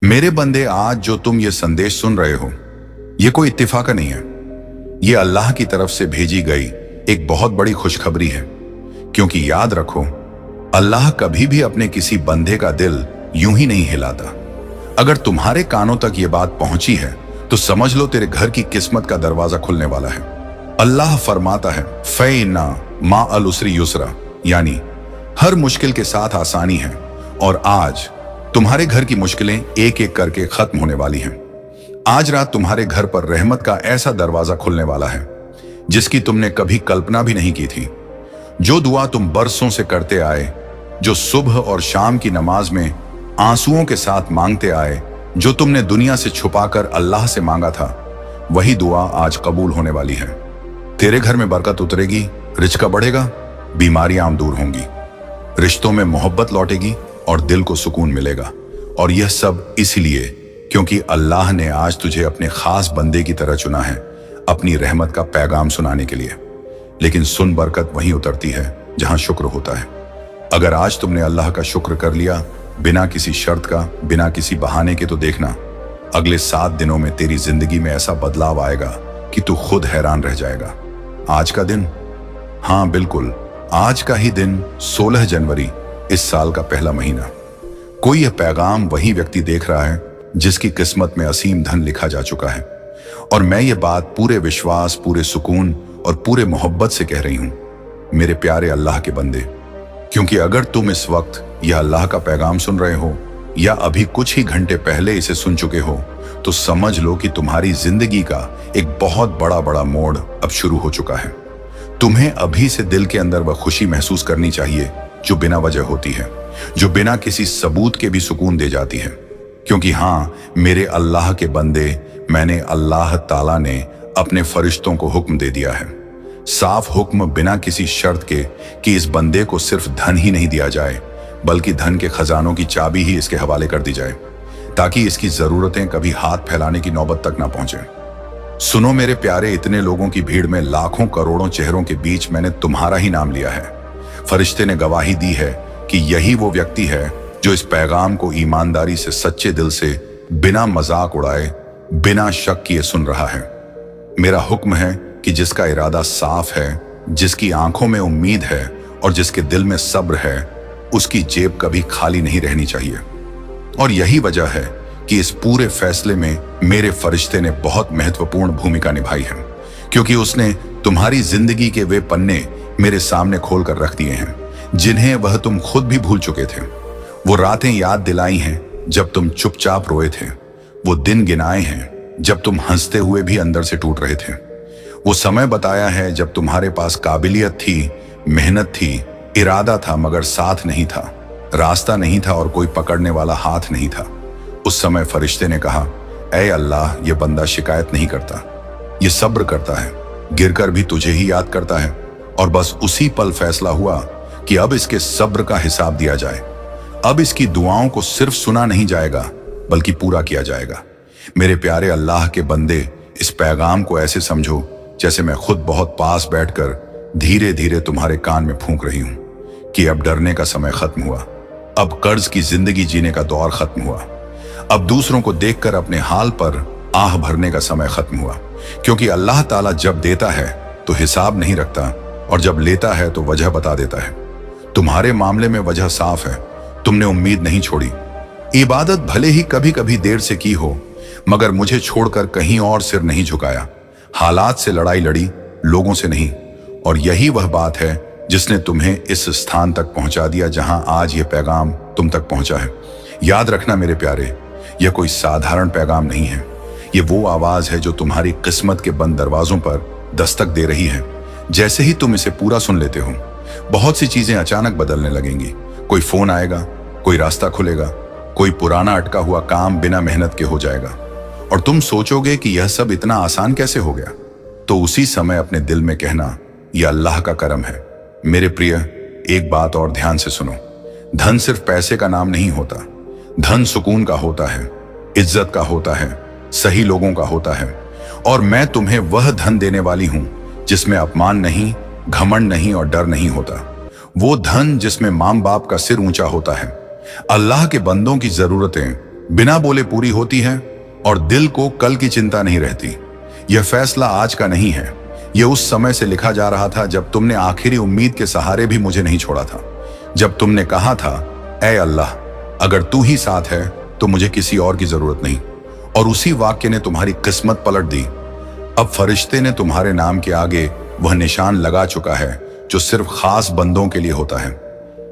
मेरे बंदे, आज जो तुम ये संदेश सुन रहे हो, ये कोई इत्तेफाक नहीं है। ये अल्लाह की तरफ से भेजी गई एक बहुत बड़ी खुशखबरी है। क्योंकि याद रखो, अल्लाह कभी भी अपने किसी बंदे का दिल यूं ही नहीं हिलाता। अगर तुम्हारे कानों तक ये बात पहुंची है तो समझ लो तेरे घर की किस्मत का दरवाजा खुलने वाला है। अल्लाह फरमाता है, फ़इन्ना मा अल उसरी युसरा, यानी हर मुश्किल के साथ आसानी है। और आज तुम्हारे घर की मुश्किलें एक एक करके खत्म होने वाली हैं। आज रात तुम्हारे घर पर रहमत का ऐसा दरवाजा खुलने वाला है जिसकी तुमने कभी कल्पना भी नहीं की थी। जो दुआ तुम बरसों से करते आए, जो सुबह और शाम की नमाज में आंसुओं के साथ मांगते आए, जो तुमने दुनिया से छुपाकर अल्लाह से मांगा था, वही दुआ आज कबूल होने वाली है। तेरे घर में बरकत उतरेगी, रिज़्क़ बढ़ेगा, बीमारियां दूर होंगी, रिश्तों में मोहब्बत लौटेगी और दिल को सुकून मिलेगा। और यह सब इसलिए क्योंकि अल्लाह ने आज तुझे अपने खास बंदे की तरह चुना है, अपनी रहमत का पैगाम सुनाने के लिए। लेकिन सुन, बरकत वहीं उतरती है जहां शुक्र होता है। अगर आज तुमने अल्लाह का शुक्र कर लिया बिना किसी शर्त का, बिना किसी बहाने के, तो देखना अगले 7 दिनों में तेरी जिंदगी में ऐसा बदलाव आएगा कि तू खुद हैरान रह जाएगा। आज का दिन, हाँ बिल्कुल आज का ही दिन, 16 जनवरी, इस साल का पहला महीना। कोई यह पैगाम वही व्यक्ति देख रहा है जिसकी किस्मत में असीम धन लिखा जा चुका है। और मैं ये बात पूरे विश्वास, पूरे सुकून और पूरे मोहब्बत से कह रही हूं, मेरे प्यारे अल्लाह के बंदे। क्योंकि अगर तुम इस वक्त यह अल्लाह का पैगाम सुन रहे हो या अभी कुछ ही घंटे पहले इसे सुन चुके हो, तो समझ लो कि तुम्हारी जिंदगी का एक बहुत बड़ा मोड़ अब शुरू हो चुका है। तुम्हें अभी से दिल के अंदर वह खुशी महसूस करनी चाहिए जो बिना वजह होती है, जो बिना किसी सबूत के भी सुकून दे जाती है। क्योंकि हाँ मेरे अल्लाह के बंदे, मैंने अल्लाह ताला ने अपने फरिश्तों को हुक्म दे दिया है, साफ हुक्म, बिना किसी शर्त के, कि इस बंदे को सिर्फ धन ही नहीं दिया जाए बल्कि धन के खजानों की चाबी ही इसके हवाले कर दी जाए, ताकि इसकी जरूरतें कभी हाथ फैलाने की नौबत तक ना पहुंचे। सुनो मेरे प्यारे, इतने लोगों की भीड़ में, लाखों करोड़ों चेहरों के बीच मैंने तुम्हारा ही नाम लिया है। फरिश्ते ने गवाही दी है कि यही वो व्यक्ति है जो इस पैगाम को ईमानदारी से, सच्चे दिल से, बिना मजाक उड़ाए, बिना शक किए सुन रहा है। मेरा हुक्म है कि जिसका इरादा साफ है, जिसकी आंखों में उम्मीद है और जिसके दिल में सब्र है, उसकी जेब कभी खाली नहीं रहनी चाहिए। और यही वजह है कि इस पूरे फैसले में मेरे फरिश्ते ने बहुत महत्वपूर्ण भूमिका निभाई है। क्योंकि उसने तुम्हारी जिंदगी के वे पन्ने मेरे सामने खोल कर रख दिए हैं जिन्हें वह तुम खुद भी भूल चुके थे। वो रातें याद दिलाई हैं जब तुम चुपचाप रोए थे। वो दिन गिनाए हैं जब तुम हंसते हुए भी अंदर से टूट रहे थे। वो समय बताया है जब तुम्हारे पास काबिलियत थी, मेहनत थी, इरादा था, मगर साथ नहीं था, रास्ता नहीं था और कोई पकड़ने वाला हाथ नहीं था। उस समय फरिश्ते ने कहा, ऐ अल्लाह, ये बंदा शिकायत नहीं करता, ये सब्र करता है, गिरकर भी तुझे ही याद करता है। और बस उसी पल फैसला हुआ कि अब इसके सब्र का हिसाब दिया जाए। अब इसकी दुआओं को सिर्फ सुना नहीं जाएगा बल्कि पूरा किया जाएगा। मेरे प्यारे अल्लाह के बंदे, इस पैगाम को ऐसे समझो जैसे मैं खुद बहुत पास बैठकर धीरे धीरे तुम्हारे कान में फूंक रही हूं कि अब डरने का समय खत्म हुआ, अब कर्ज की जिंदगी जीने का दौर खत्म हुआ, अब दूसरों को देखकर अपने हाल पर आह भरने का समय खत्म हुआ। क्योंकि अल्लाह ताला जब देता है तो हिसाब नहीं रखता और जब लेता है तो वजह बता देता है। तुम्हारे मामले में वजह साफ है, तुमने उम्मीद नहीं छोड़ी। इबादत भले ही कभी कभी देर से की हो, मगर मुझे छोड़कर कहीं और सिर नहीं झुकाया। हालात से लड़ाई लड़ी, लोगों से नहीं। और यही वह बात है जिसने तुम्हें इस स्थान तक पहुंचा दिया जहां आज यह पैगाम तुम तक पहुंचा है। याद रखना मेरे प्यारे, यह कोई साधारण पैगाम नहीं है। यह वो आवाज है जो तुम्हारी किस्मत के बंद दरवाजों पर दस्तक दे रही है। जैसे ही तुम इसे पूरा सुन लेते हो, बहुत सी चीजें अचानक बदलने लगेंगी। कोई फोन आएगा, कोई रास्ता खुलेगा, कोई पुराना अटका हुआ काम बिना मेहनत के हो जाएगा। और तुम सोचोगे कि यह सब इतना आसान कैसे हो गया। तो उसी समय अपने दिल में कहना, यह अल्लाह का करम है। मेरे प्रिय, एक बात और ध्यान से सुनो, धन सिर्फ पैसे का नाम नहीं होता। धन सुकून का होता है, इज्जत का होता है, सही लोगों का होता है। और मैं तुम्हें वह धन देने वाली हूं जिसमें अपमान नहीं, घमंड नहीं और डर नहीं होता। वो धन जिसमें मां बाप का सिर ऊंचा होता है। अल्लाह के बंदों की जरूरतें बिना बोले पूरी होती है और दिल को कल की चिंता नहीं रहती। यह फैसला आज का नहीं है, यह उस समय से लिखा जा रहा था जब तुमने आखिरी उम्मीद के सहारे भी मुझे नहीं छोड़ा था, जब तुमने कहा था, ऐ अल्लाह, अगर तू ही साथ है तो मुझे किसी और की जरूरत नहीं। और उसी वाक्य ने तुम्हारी किस्मत पलट दी। अब फरिश्ते ने तुम्हारे नाम के आगे वह निशान लगा चुका है जो सिर्फ खास बंदों के लिए होता है।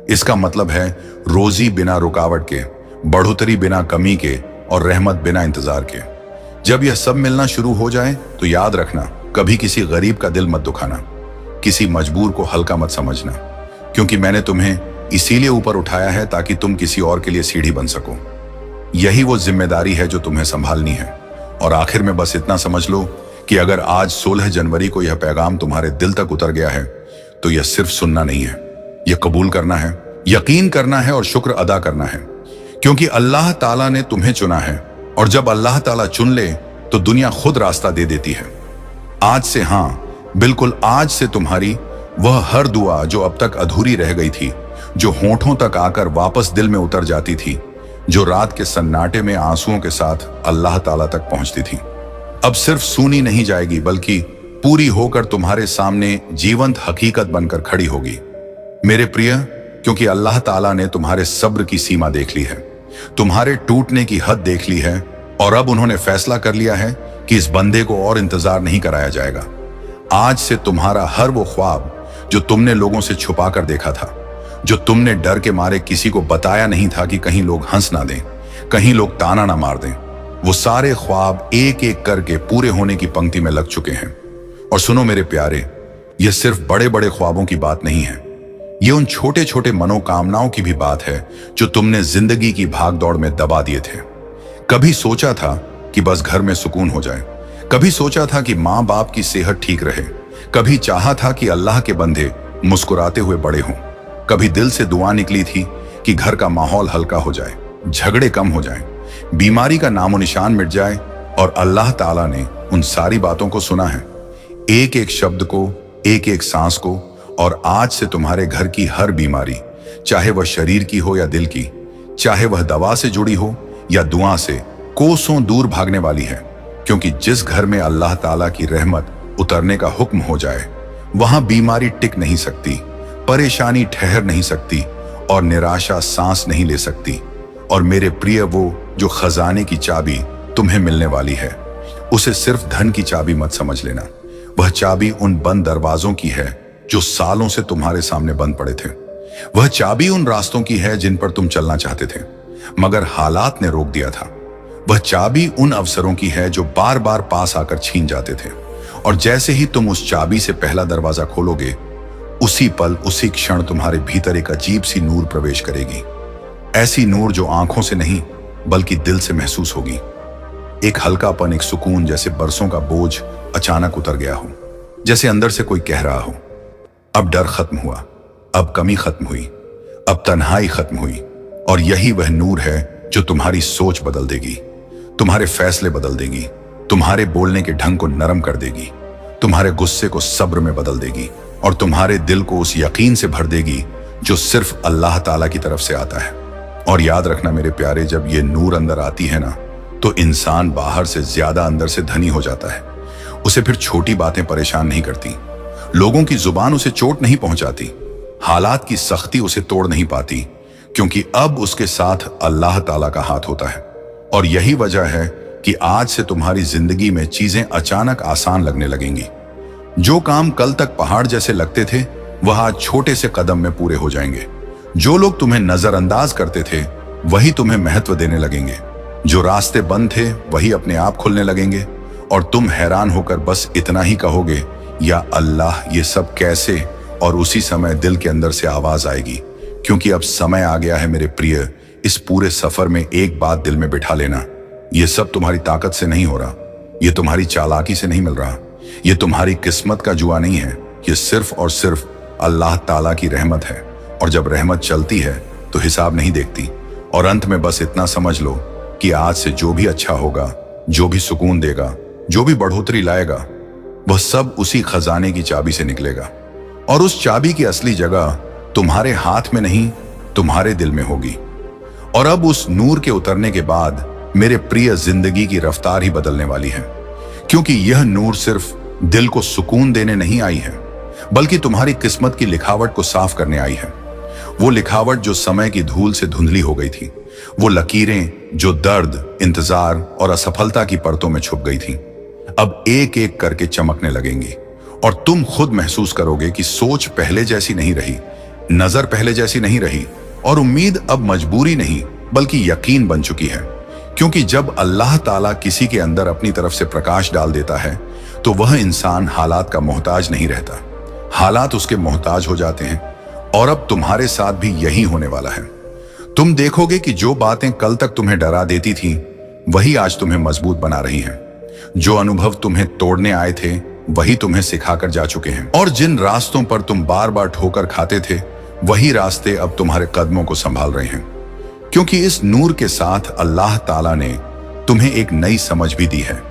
इसका मतलब है रोजी बिना रुकावट के, बढ़ोतरी बिना कमी के और रहमत बिना इंतजार के। जब यह सब मिलना शुरू हो जाए तो याद रखना, कभी किसी गरीब का दिल मत दुखाना, किसी मजबूर को हल्का मत समझना, क्योंकि मैंने तुम्हें इसीलिए ऊपर उठाया है ताकि तुम किसी और के लिए सीढ़ी बन सको। यही वो जिम्मेदारी है जो तुम्हें संभालनी है। और आखिर में बस इतना समझ लो कि अगर आज 16 जनवरी को यह पैगाम तुम्हारे दिल तक उतर गया है तो यह सिर्फ सुनना नहीं है, यह कबूल करना है, यकीन करना है और शुक्र अदा करना है, क्योंकि अल्लाह ताला ने तुम्हें चुना है। और जब अल्लाह ताला चुन ले तो दुनिया खुद रास्ता दे देती है। आज से, हाँ बिल्कुल आज से, तुम्हारी वह हर दुआ जो अब तक अधूरी रह गई थी, जो होठों तक आकर वापस दिल में उतर जाती थी, जो रात के सन्नाटे में आंसुओं के साथ अल्लाह ताला तक पहुंचती थी, अब सिर्फ सुनी नहीं जाएगी बल्कि पूरी होकर तुम्हारे सामने जीवंत हकीकत बनकर खड़ी होगी। मेरे प्रिय, क्योंकि अल्लाह ताला ने तुम्हारे सब्र की सीमा देख ली है, तुम्हारे टूटने की हद देख ली है, और अब उन्होंने फैसला कर लिया है कि इस बंदे को और इंतजार नहीं कराया जाएगा। आज से तुम्हारा हर वो ख्वाब जो तुमने लोगों से छुपा कर देखा था, जो तुमने डर के मारे किसी को बताया नहीं था कि कहीं लोग हंस ना दें, कहीं लोग ताना ना मार दें, वो सारे ख्वाब एक एक करके पूरे होने की पंक्ति में लग चुके हैं। और सुनो मेरे प्यारे, यह सिर्फ बड़े बड़े ख्वाबों की बात नहीं है, ये उन छोटे छोटे मनोकामनाओं की भी बात है जो तुमने जिंदगी की भागदौड़ में दबा दिए थे। कभी सोचा था कि बस घर में सुकून हो जाए, कभी सोचा था कि माँ बाप की सेहत ठीक रहे, कभी चाहा था कि अल्लाह के बंदे मुस्कुराते हुए बड़े हों, कभी दिल से दुआ निकली थी कि घर का माहौल हल्का हो जाए, झगड़े कम हो जाएं, बीमारी का नामो निशान मिट जाए। और अल्लाह ताला ने उन सारी बातों को सुना है, एक एक शब्द को, एक एक सांस को। और आज से तुम्हारे घर की हर बीमारी, चाहे वह शरीर की हो या दिल की, चाहे वह दवा से जुड़ी हो या दुआ से, कोसों दूर भागने वाली है, क्योंकि जिस घर में अल्लाह ताला की रहमत उतरने का हुक्म हो जाए, वहां बीमारी टिक नहीं सकती, परेशानी ठहर नहीं सकती और निराशा सांस नहीं ले सकती। और मेरे प्रिय, वो जो खजाने की चाबी तुम्हें मिलने वाली है, उसे सिर्फ धन की चाबी मत समझ लेना। वह चाबी उन बंद दरवाजों की है जो सालों से तुम्हारे सामने बंद पड़े थे। वह चाबी उन रास्तों की है जिन पर तुम चलना चाहते थे मगर हालात ने रोक दिया था। वह चाबी उन अवसरों की है जो बार बार पास आकर छीन जाते थे। और जैसे ही तुम उस चाबी से पहला दरवाजा खोलोगे, उसी पल, उसी क्षण तुम्हारे भीतर एक अजीब सी नूर प्रवेश करेगी। ऐसी नूर जो आंखों से नहीं बल्कि दिल से महसूस होगी। एक हल्कापन, एक सुकून, जैसे बरसों का बोझ अचानक उतर गया हो, जैसे अंदर से कोई कह रहा हो, अब डर खत्म हुआ, अब कमी खत्म हुई, अब तन्हाई खत्म हुई। और यही वह नूर है जो तुम्हारी सोच बदल देगी, तुम्हारे फैसले बदल देगी, तुम्हारे बोलने के ढंग को नरम कर देगी, तुम्हारे गुस्से को सब्र में बदल देगी और तुम्हारे दिल को उस यकीन से भर देगी जो सिर्फ अल्लाह ताला की तरफ से आता है। और याद रखना मेरे प्यारे, जब ये नूर अंदर आती है ना, तो इंसान बाहर से ज्यादा अंदर से धनी हो जाता है। उसे फिर छोटी बातें परेशान नहीं करती, लोगों की जुबान उसे चोट नहीं पहुंचाती, हालात की सख्ती उसे तोड़ नहीं पाती, क्योंकि अब उसके साथ अल्लाह ताला का हाथ होता है। और यही वजह है कि आज से तुम्हारी जिंदगी में चीजें अचानक आसान लगने लगेंगी। जो काम कल तक पहाड़ जैसे लगते थे, वह आज छोटे से कदम में पूरे हो जाएंगे। जो लोग तुम्हें नजरअंदाज करते थे, वही तुम्हें महत्व देने लगेंगे। जो रास्ते बंद थे, वही अपने आप खुलने लगेंगे और तुम हैरान होकर बस इतना ही कहोगे, या अल्लाह, ये सब कैसे? और उसी समय दिल के अंदर से आवाज आएगी, क्योंकि अब समय आ गया है मेरे प्रिय। इस पूरे सफर में एक बात दिल में बिठा लेना, ये सब तुम्हारी ताकत से नहीं हो रहा, ये तुम्हारी चालाकी से नहीं मिल रहा, ये तुम्हारी किस्मत का जुआ नहीं है, ये सिर्फ और सिर्फ अल्लाह ताला की रहमत है। और जब रहमत चलती है तो हिसाब नहीं देखती। और अंत में बस इतना समझ लो कि आज से जो भी अच्छा होगा, जो भी सुकून देगा, जो भी बढ़ोतरी लाएगा, वह सब उसी खजाने की चाबी से निकलेगा। और उस चाबी की असली जगह तुम्हारे हाथ में नहीं, तुम्हारे दिल में होगी। और अब उस नूर के उतरने के बाद मेरे प्रिय, जिंदगी की रफ्तार ही बदलने वाली है, क्योंकि यह नूर सिर्फ दिल को सुकून देने नहीं आई है, बल्कि तुम्हारी किस्मत की लिखावट को साफ करने आई है। वो लिखावट जो समय की धूल से धुंधली हो गई थी, वो लकीरें जो दर्द, इंतजार और असफलता की परतों में छुप गई थी, अब एक एक करके चमकने लगेंगी। और तुम खुद महसूस करोगे कि सोच पहले जैसी नहीं रही, नजर पहले जैसी नहीं रही, और उम्मीद अब मजबूरी नहीं बल्कि यकीन बन चुकी है। क्योंकि जब अल्लाह ताला किसी के अंदर अपनी तरफ से प्रकाश डाल देता है तो वह इंसान हालात का मोहताज नहीं रहता, हालात उसके मोहताज हो जाते हैं। और अब तुम्हारे साथ भी यही होने वाला है। तुम देखोगे कि जो बातें कल तक तुम्हें डरा देती थीं, वही आज तुम्हें मजबूत बना रही हैं। जो अनुभव तुम्हें तोड़ने आए थे, वही तुम्हें सिखाकर जा चुके हैं। और जिन रास्तों पर तुम बार बार ठोकर खाते थे, वही रास्ते अब तुम्हारे कदमों को संभाल रहे हैं। क्योंकि इस नूर के साथ अल्लाह ताला ने तुम्हें एक नई समझ भी दी है।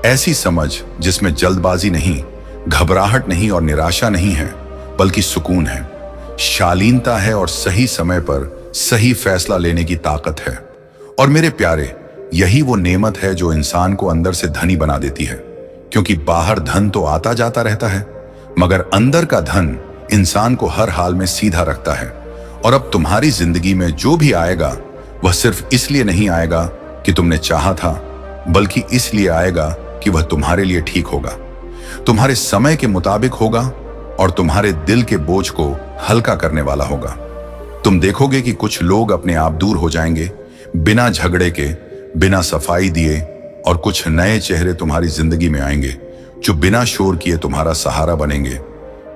ऐसी समझ जिसमें जल्दबाजी नहीं, घबराहट नहीं और निराशा नहीं है, बल्कि सुकून है, शालीनता है और सही समय पर सही फैसला लेने की ताकत है। और मेरे प्यारे, यही वो नेमत है जो इंसान को अंदर से धनी बना देती है। क्योंकि बाहर धन तो आता जाता रहता है, मगर अंदर का धन इंसान को हर हाल में सीधा रखता है। और अब तुम्हारी जिंदगी में जो भी आएगा, वह सिर्फ इसलिए नहीं आएगा कि तुमने चाहा था, बल्कि इसलिए आएगा कि वह तुम्हारे लिए ठीक होगा, तुम्हारे समय के मुताबिक होगा और तुम्हारे दिल के बोझ को हल्का करने वाला होगा। तुम देखोगे कि कुछ लोग अपने आप दूर हो जाएंगे, बिना झगड़े के, बिना सफाई दिए, और कुछ नए चेहरे तुम्हारी जिंदगी में आएंगे जो बिना शोर किए तुम्हारा सहारा बनेंगे।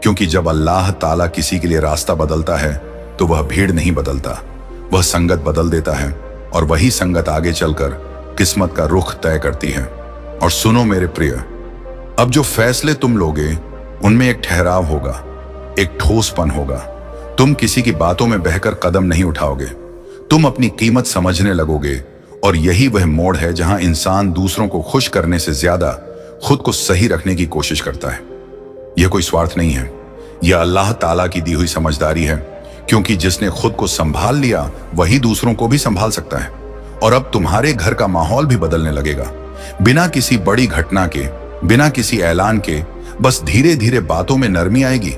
क्योंकि जब अल्लाह ताला किसी के लिए रास्ता बदलता है तो वह भीड़ नहीं बदलता, वह संगत बदल देता है। और वही संगत आगे चलकर किस्मत का रुख तय करती है। और सुनो मेरे प्रिय, अब जो फैसले तुम लोगे उनमें एक ठहराव होगा, एक ठोसपन होगा। तुम किसी की बातों में बहकर कदम नहीं उठाओगे, तुम अपनी कीमत समझने लगोगे। और यही वह मोड़ है जहां इंसान दूसरों को खुश करने से ज्यादा खुद को सही रखने की कोशिश करता है। यह कोई स्वार्थ नहीं है, यह अल्लाह ताला की दी हुई समझदारी है। क्योंकि जिसने खुद को संभाल लिया वही दूसरों को भी संभाल सकता है। और अब तुम्हारे घर का माहौल भी बदलने लगेगा, बिना किसी बड़ी घटना के, बिना किसी ऐलान के। बस धीरे धीरे बातों में नरमी आएगी,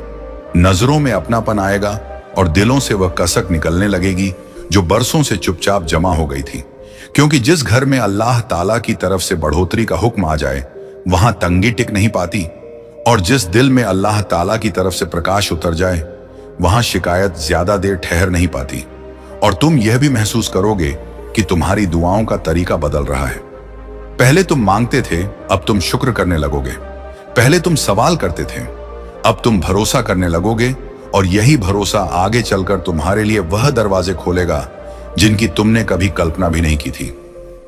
नजरों में अपनापन आएगा और दिलों से वह कसक निकलने लगेगी जो बरसों से चुपचाप जमा हो गई थी। क्योंकि जिस घर में अल्लाह ताला की तरफ से बढ़ोतरी का हुक्म आ जाए, वहां तंगी टिक नहीं पाती। और जिस दिल में अल्लाह ताला की तरफ से प्रकाश उतर जाए, वहां शिकायत ज्यादा देर ठहर नहीं पाती। और तुम यह भी महसूस करोगे कि तुम्हारी दुआओं का तरीका बदल रहा है। पहले तुम मांगते थे, अब तुम शुक्र करने लगोगे। पहले तुम सवाल करते थे, अब तुम भरोसा करने लगोगे। और यही भरोसा आगे चलकर तुम्हारे लिए वह दरवाजे खोलेगा जिनकी तुमने कभी कल्पना भी नहीं की थी।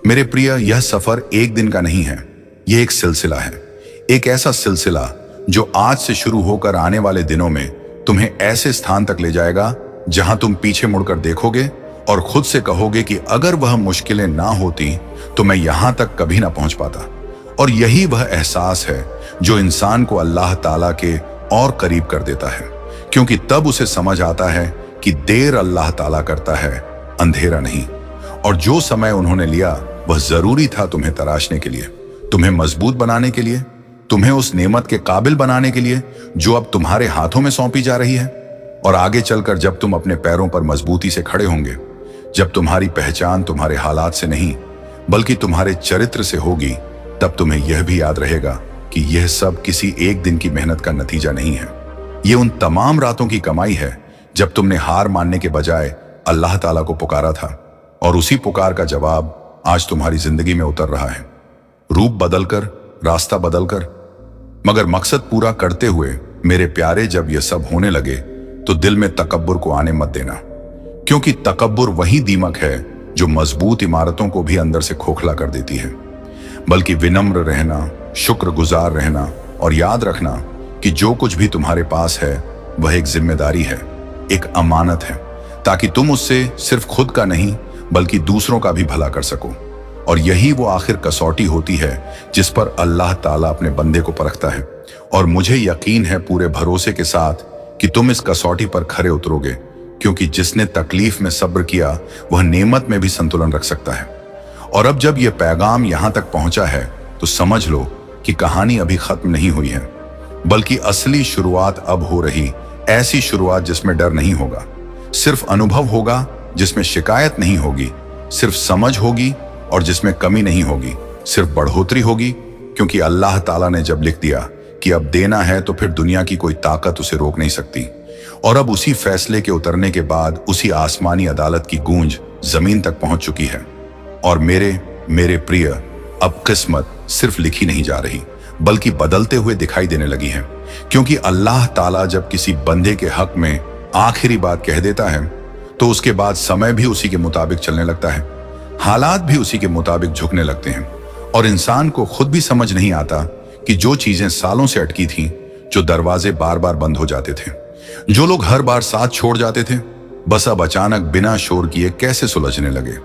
मेरे प्रिय, यह सफर एक दिन का नहीं है, यह एक सिलसिला है। एक ऐसा सिलसिला जो आज से शुरू होकर आने वाले दिनों में तुम्हें ऐसे स्थान तक ले जाएगा जहां तुम पीछे मुड़कर देखोगे और खुद से कहोगे कि अगर वह मुश्किलें ना होती तो मैं यहां तक कभी ना पहुंच पाता। और यही वह एहसास है जो इंसान को अल्लाह ताला के और करीब कर देता है। क्योंकि तब उसे समझ आता है कि देर अल्लाह ताला करता है, अंधेरा नहीं। और जो समय उन्होंने लिया वह जरूरी था तुम्हें तराशने के लिए, तुम्हें मजबूत बनाने के लिए, तुम्हें उस नेमत के काबिल बनाने के लिए जो अब तुम्हारे हाथों में सौंपी जा रही है। और आगे चलकर जब तुम अपने पैरों पर मजबूती से खड़े होंगे, जब तुम्हारी पहचान तुम्हारे हालात से नहीं बल्कि तुम्हारे चरित्र से होगी, तब तुम्हें यह भी याद रहेगा कि यह सब किसी एक दिन की मेहनत का नतीजा नहीं है। यह उन तमाम रातों की कमाई है जब तुमने हार मानने के बजाय अल्लाह ताला को पुकारा था। और उसी पुकार का जवाब आज तुम्हारी जिंदगी में उतर रहा है, रूप बदलकर, रास्ता बदलकर। मगर मकसद पूरा करते हुए मेरे प्यारे, जब यह सब होने लगे तो दिल में तकब्बुर को आने मत देना। क्योंकि तकब्बुर वही दीमक है जो मजबूत इमारतों को भी अंदर से खोखला कर देती है। बल्कि विनम्र रहना, शुक्रगुजार रहना और याद रखना कि जो कुछ भी तुम्हारे पास है वह एक जिम्मेदारी है, एक अमानत है, ताकि तुम उससे सिर्फ खुद का नहीं बल्कि दूसरों का भी भला कर सको। और यही वो आखिर कसौटी होती है जिस पर अल्लाह ताला अपने बंदे को परखता है। और मुझे यकीन है पूरे भरोसे के साथ कि तुम इस कसौटी पर खरे उतरोगे। क्योंकि जिसने तकलीफ में सब्र किया वह नेमत में भी संतुलन रख सकता है। और अब जब यह पैगाम यहां तक पहुंचा है तो समझ लो कि कहानी अभी खत्म नहीं हुई है, बल्कि असली शुरुआत अब हो रही। ऐसी शुरुआत जिसमें डर नहीं होगा, सिर्फ अनुभव होगा, जिसमें शिकायत नहीं होगी, सिर्फ समझ होगी, और जिसमें कमी नहीं होगी, सिर्फ बढ़ोतरी होगी। क्योंकि अल्लाह ताला ने जब लिख दिया कि अब देना है तो फिर दुनिया की कोई ताकत उसे रोक नहीं सकती। और अब उसी फैसले के उतरने के बाद उसी आसमानी अदालत की गूंज जमीन तक पहुंच चुकी है। और मेरे प्रिय, अब किस्मत सिर्फ लिखी नहीं जा रही, बल्कि बदलते हुए दिखाई देने लगी है। क्योंकि अल्लाह ताला जब किसी बंदे के हक में आखिरी बात कह देता है तो उसके बाद समय भी उसी के मुताबिक चलने लगता है, हालात भी उसी के मुताबिक झुकने लगते हैं। और इंसान को खुद भी समझ नहीं आता कि जो चीजें सालों से अटकी थीं, जो दरवाजे बार बार बंद हो जाते थे, जो लोग हर बार साथ छोड़ जाते थे, बस अब अचानक बिना शोर किए कैसे सुलझने लगे।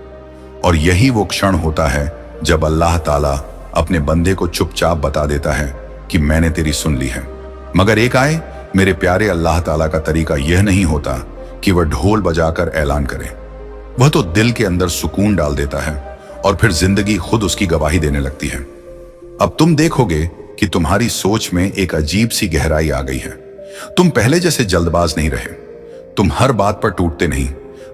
और यही वो क्षण होता है जब अल्लाह ताला अपने बंदे को चुपचाप बता देता है कि मैंने तेरी सुन ली है। मगर एक आए मेरे प्यारे, अल्लाह ताला का तरीका यह नहीं होता कि वह ढोल बजाकर ऐलान करे। वह तो दिल के अंदर सुकून डाल देता है और फिर जिंदगी खुद उसकी गवाही देने लगती है। अब तुम देखोगे कि तुम्हारी सोच में एक अजीब सी गहराई आ गई है। तुम पहले जैसे जल्दबाज नहीं रहे। तुम हर बात पर टूटते नहीं,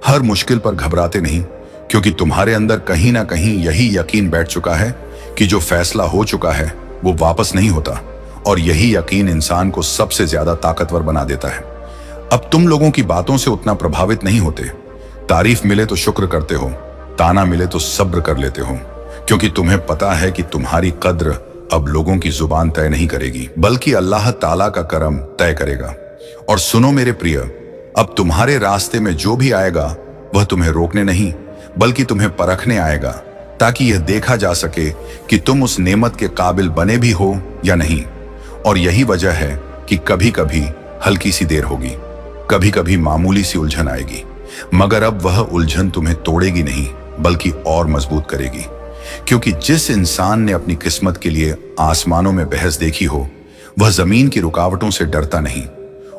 हर मुश्किल पर घबराते नहीं, क्योंकि तुम्हारे अंदर कहीं ना कहीं यही यकीन बैठ चुका है कि जो फैसला हो चुका है वो वापस नहीं होता। और यही यकीन इंसान को सबसे ज्यादा ताकतवर बना देता है। अब तुम लोगों की बातों से उतना प्रभावित नहीं होते। तारीफ मिले तो शुक्र करते हो, ताना मिले तो सब्र कर लेते हो, क्योंकि तुम्हें पता है कि तुम्हारी कद्र अब लोगों की जुबान तय नहीं करेगी, बल्कि अल्लाह ताला का करम तय करेगा। और सुनो मेरे प्रिय, अब तुम्हारे रास्ते में जो भी आएगा वह तुम्हें रोकने नहीं, बल्कि तुम्हें परखने आएगा, ताकि यह देखा जा सके कि तुम उस नेमत के काबिल बने भी हो या नहीं। और यही वजह है कि कभी कभी हल्की सी देर होगी, कभी कभी मामूली सी उलझन आएगी, मगर अब वह उलझन तुम्हें तोड़ेगी नहीं, बल्कि और मजबूत करेगी। क्योंकि जिस इंसान ने अपनी किस्मत के लिए आसमानों में बहस देखी हो, वह जमीन की रुकावटों से डरता नहीं।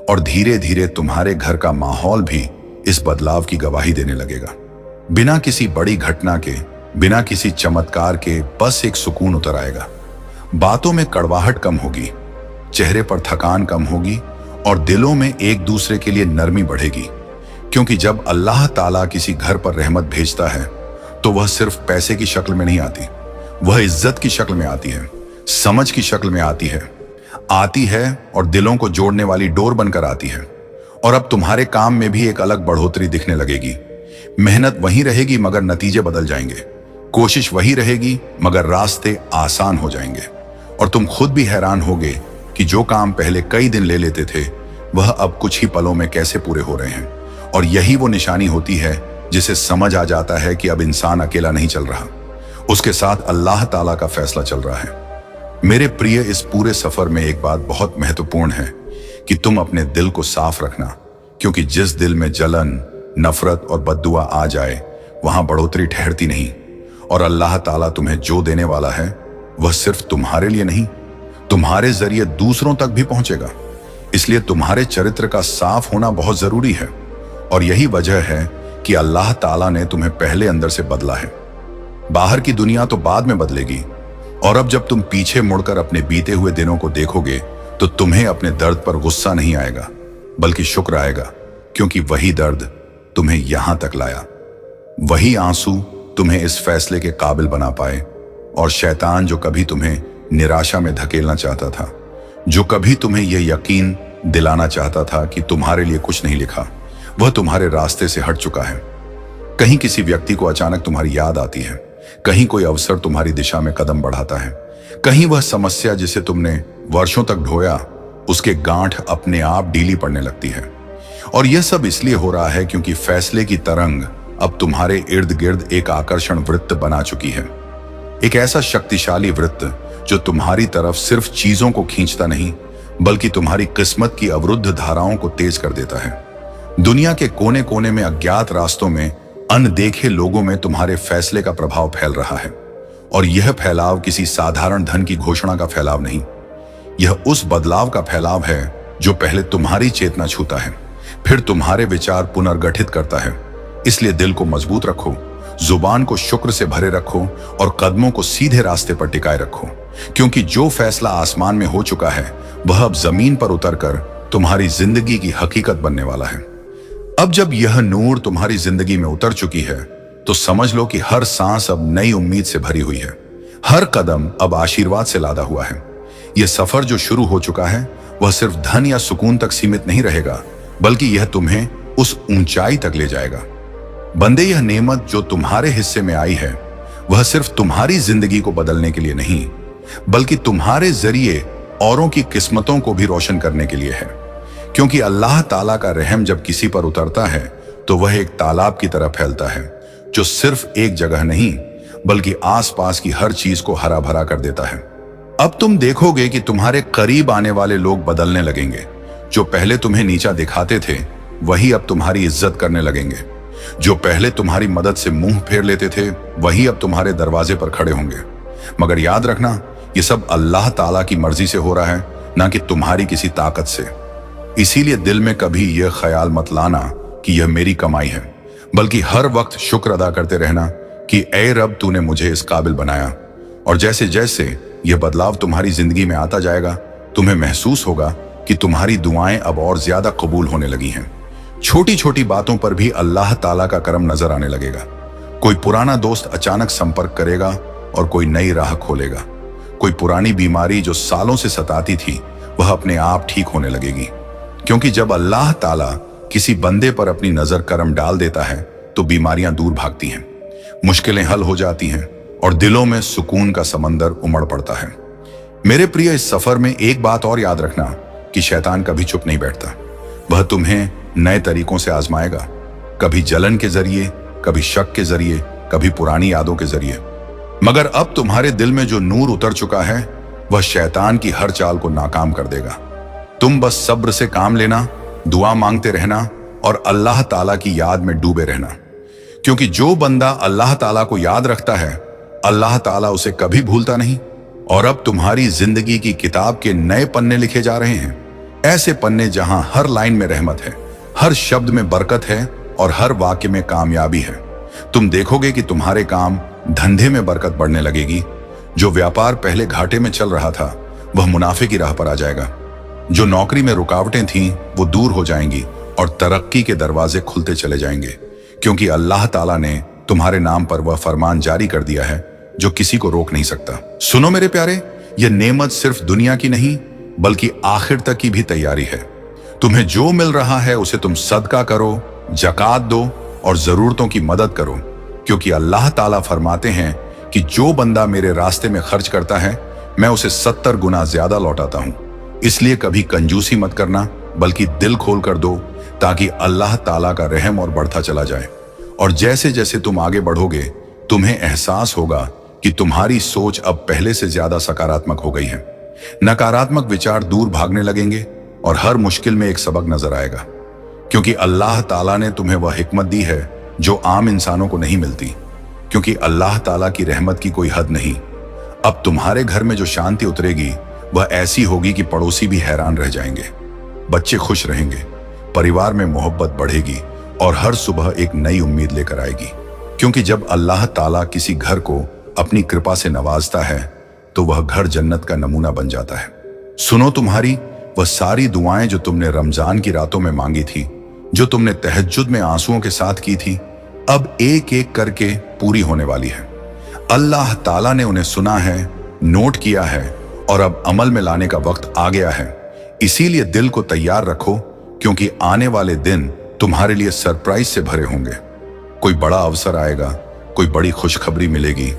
और धीरे धीरे तुम्हारे घर का माहौल भी इस बदलाव की गवाही देने लगेगा। बिना किसी बड़ी घटना के, बिना किसी चमत्कार के, बस एक सुकून उतर आएगा। बातों में कड़वाहट कम होगी, चेहरे पर थकान कम होगी, और दिलों में एक दूसरे के लिए नरमी बढ़ेगी। क्योंकि जब अल्लाह ताला किसी घर पर रहमत भेजता है तो वह सिर्फ पैसे की शक्ल में नहीं आती, वह इज्जत की शक्ल में आती है, समझ की शक्ल में आती है और दिलों को जोड़ने वाली डोर बनकर आती है। और अब तुम्हारे काम में भी एक अलग बढ़ोतरी दिखने लगेगी। मेहनत वही रहेगी मगर नतीजे बदल जाएंगे, कोशिश वही रहेगी मगर रास्ते आसान हो जाएंगे। और तुम खुद भी हैरान होगे कि जो काम पहले कई दिन ले लेते थे वह अब कुछ ही पलों में कैसे पूरे हो रहे हैं। और यही वो निशानी होती है जिसे समझ आ जाता है कि अब इंसान अकेला नहीं चल रहा, उसके साथ अल्लाह ताला का फैसला चल रहा है। मेरे प्रिय, इस पूरे सफर में एक बात बहुत महत्वपूर्ण है कि तुम अपने दिल को साफ रखना, क्योंकि जिस दिल में जलन, नफरत और बद्दुआ आ जाए वहां बढ़ोतरी ठहरती नहीं। और अल्लाह ताला तुम्हें जो देने वाला है वह सिर्फ तुम्हारे लिए नहीं, तुम्हारे जरिए दूसरों तक भी पहुंचेगा। इसलिए तुम्हारे चरित्र का साफ होना बहुत जरूरी है। और यही वजह है कि अल्लाह ताला ने तुम्हें पहले अंदर से बदला है। बाहर की दुनिया तो बाद में बदलेगी। और अब जब तुम पीछे मुड़कर अपने बीते हुए दिनों को देखोगे तो तुम्हें अपने दर्द पर गुस्सा नहीं आएगा, बल्कि शुक्र आएगा, क्योंकि वही दर्द तुम्हें यहां तक लाया। वही आंसू तुम्हें इस फैसले के काबिल बना पाए। और शैतान जो कभी तुम्हें निराशा में धकेलना चाहता था, जो कभी तुम्हें यह यकीन दिलाना चाहता था कि तुम्हारे लिए कुछ नहीं लिखा, वह तुम्हारे रास्ते से हट चुका है। कहीं किसी व्यक्ति को अचानक तुम्हारी याद आती है, कहीं कोई अवसर तुम्हारी दिशा में कदम बढ़ाता है, कहीं वह समस्या जिसे तुमने वर्षों तक ढोया उसके गांठ अपने आप ढीली पड़ने लगती है। और यह सब इसलिए हो रहा है क्योंकि फैसले की तरंग अब तुम्हारे इर्द गिर्द एक आकर्षण वृत्त बना चुकी है। एक ऐसा शक्तिशाली वृत्त जो तुम्हारी तरफ सिर्फ चीजों को खींचता नहीं, बल्कि तुम्हारी किस्मत की अवरुद्ध धाराओं को तेज कर देता है। दुनिया के कोने कोने में, अज्ञात रास्तों में, अनदेखे लोगों में तुम्हारे फैसले का प्रभाव फैल रहा है। और यह फैलाव किसी साधारण धन की घोषणा का फैलाव नहीं, यह उस बदलाव का फैलाव है जो पहले तुम्हारी चेतना छूता है, फिर तुम्हारे विचार पुनर्गठित करता है। इसलिए दिल को मजबूत रखो, जुबान को शुक्र से भरे रखो और कदमों को सीधे रास्ते पर टिकाए रखो, क्योंकि जो फैसला आसमान में हो चुका है वह अब जमीन पर उतरकर तुम्हारी जिंदगी की हकीकत बनने वाला है। अब जब यह नूर तुम्हारी जिंदगी में उतर चुकी है तो समझ लो कि हर सांस अब नई उम्मीद से भरी हुई है, हर कदम अब आशीर्वाद से लादा हुआ है। यह सफर जो शुरू हो चुका है वह सिर्फ धन या सुकून तक सीमित नहीं रहेगा, बल्कि यह तुम्हें उस ऊंचाई तक ले जाएगा। बंदे, यह नेमत जो तुम्हारे हिस्से में आई है वह सिर्फ तुम्हारी जिंदगी को बदलने के लिए नहीं, बल्कि तुम्हारे जरिए औरों की किस्मतों को भी रोशन करने के लिए है। क्योंकि अल्लाह ताला का रहम जब किसी पर उतरता है तो वह एक तालाब की तरह फैलता है, जो सिर्फ एक जगह नहीं बल्कि आसपास की हर चीज को हरा भरा कर देता है। अब तुम देखोगे कि तुम्हारे करीब आने वाले लोग बदलने लगेंगे। जो पहले तुम्हें नीचा दिखाते थे वही अब तुम्हारी इज्जत करने लगेंगे। जो पहले तुम्हारी मदद से मुंह फेर लेते थे वही अब तुम्हारे दरवाजे पर खड़े होंगे। मगर याद रखना, ये सब अल्लाह ताला की मर्जी से हो रहा है, ना कि तुम्हारी किसी ताकत से। इसीलिए दिल में कभी यह ख्याल मत लाना कि यह मेरी कमाई है, बल्कि हर वक्त शुक्र अदा करते रहना कि ऐ रब, तूने मुझे इस काबिल बनाया। और जैसे जैसे यह बदलाव तुम्हारी जिंदगी में आता जाएगा, तुम्हें महसूस होगा कि तुम्हारी दुआएं अब और ज्यादा कबूल होने लगी हैं। छोटी छोटी बातों पर भी अल्लाह ताला का करम नजर आने लगेगा। कोई पुराना दोस्त अचानक संपर्क करेगा और कोई नई राह खोलेगा। कोई पुरानी बीमारी जो सालों से सताती थी वह अपने आप ठीक होने लगेगी। क्योंकि जब अल्लाह ताला किसी बंदे पर अपनी नजर करम डाल देता है तो बीमारियां दूर भागती हैं, मुश्किलें हल हो जाती हैं और दिलों में सुकून का समंदर उमड़ पड़ता है। मेरे प्रिय, इस सफर में एक बात और याद रखना कि शैतान कभी चुप नहीं बैठता। वह तुम्हें नए तरीकों से आजमाएगा, कभी जलन के जरिए, कभी शक के जरिए, कभी पुरानी यादों के जरिए। मगर अब तुम्हारे दिल में जो नूर उतर चुका है वह शैतान की हर चाल को नाकाम कर देगा। तुम बस सब्र से काम लेना, दुआ मांगते रहना और अल्लाह ताला की याद में डूबे रहना। क्योंकि जो बंदा अल्लाह ताला को याद रखता है, अल्लाह ताला उसे कभी भूलता नहीं। और अब तुम्हारी जिंदगी की किताब के नए पन्ने लिखे जा रहे हैं, ऐसे पन्ने जहां हर लाइन में रहमत है, हर शब्द में बरकत है और हर वाक्य में कामयाबी है। तुम देखोगे कि तुम्हारे काम धंधे में बरकत बढ़ने लगेगी। जो व्यापार पहले घाटे में चल रहा था वह मुनाफे की राह पर आ जाएगा। जो नौकरी में रुकावटें थीं वो दूर हो जाएंगी और तरक्की के दरवाजे खुलते चले जाएंगे। क्योंकि अल्लाह ताला ने तुम्हारे नाम पर वह फरमान जारी कर दिया है जो किसी को रोक नहीं सकता। सुनो मेरे प्यारे, यह नेमत सिर्फ दुनिया की नहीं बल्कि आखिर तक की भी तैयारी है। तुम्हें जो मिल रहा है उसे तुम सदका करो, जकात दो और जरूरतों की मदद करो। क्योंकि अल्लाह ताला फरमाते हैं कि जो बंदा मेरे रास्ते में खर्च करता है मैं उसे 70 गुना ज्यादा लौटाता हूं। इसलिए कभी कंजूसी मत करना, बल्कि दिल खोल कर दो, ताकि अल्लाह ताला का रहम और बढ़ता चला जाए। और जैसे जैसे तुम आगे बढ़ोगे तुम्हें एहसास होगा कि तुम्हारी सोच अब पहले से ज्यादा सकारात्मक हो गई है। नकारात्मक विचार दूर भागने लगेंगे और हर मुश्किल में एक सबक नजर आएगा। क्योंकि अल्लाह ताला ने तुम्हें वह हिकमत दी है जो आम इंसानों को नहीं मिलती। क्योंकि अल्लाह ताला की रहमत की कोई हद नहीं। अब तुम्हारे घर में जो शांति उतरेगी वह ऐसी होगी कि पड़ोसी भी हैरान रह जाएंगे, बच्चे खुश रहेंगे, परिवार में मोहब्बत बढ़ेगी और हर सुबह एक नई उम्मीद लेकर आएगी। क्योंकि जब अल्लाह ताला किसी घर को अपनी कृपा से नवाजता है तो वह घर जन्नत का नमूना बन जाता है। सुनो, तुम्हारी वह सारी दुआएं जो तुमने रमजान की रातों में मांगी थी, जो तुमने तहज्जुद में आंसुओं के साथ की थी, अब एक एक करके पूरी होने वाली है। अल्लाह ताला ने उन्हें सुना है, नोट किया है और अब अमल में लाने का वक्त आ गया है। इसीलिए दिल को तैयार रखो, क्योंकि आने वाले दिन तुम्हारे लिए सरप्राइज से भरे होंगे। कोई बड़ा अवसर आएगा, कोई बड़ी खुशखबरी मिलेगी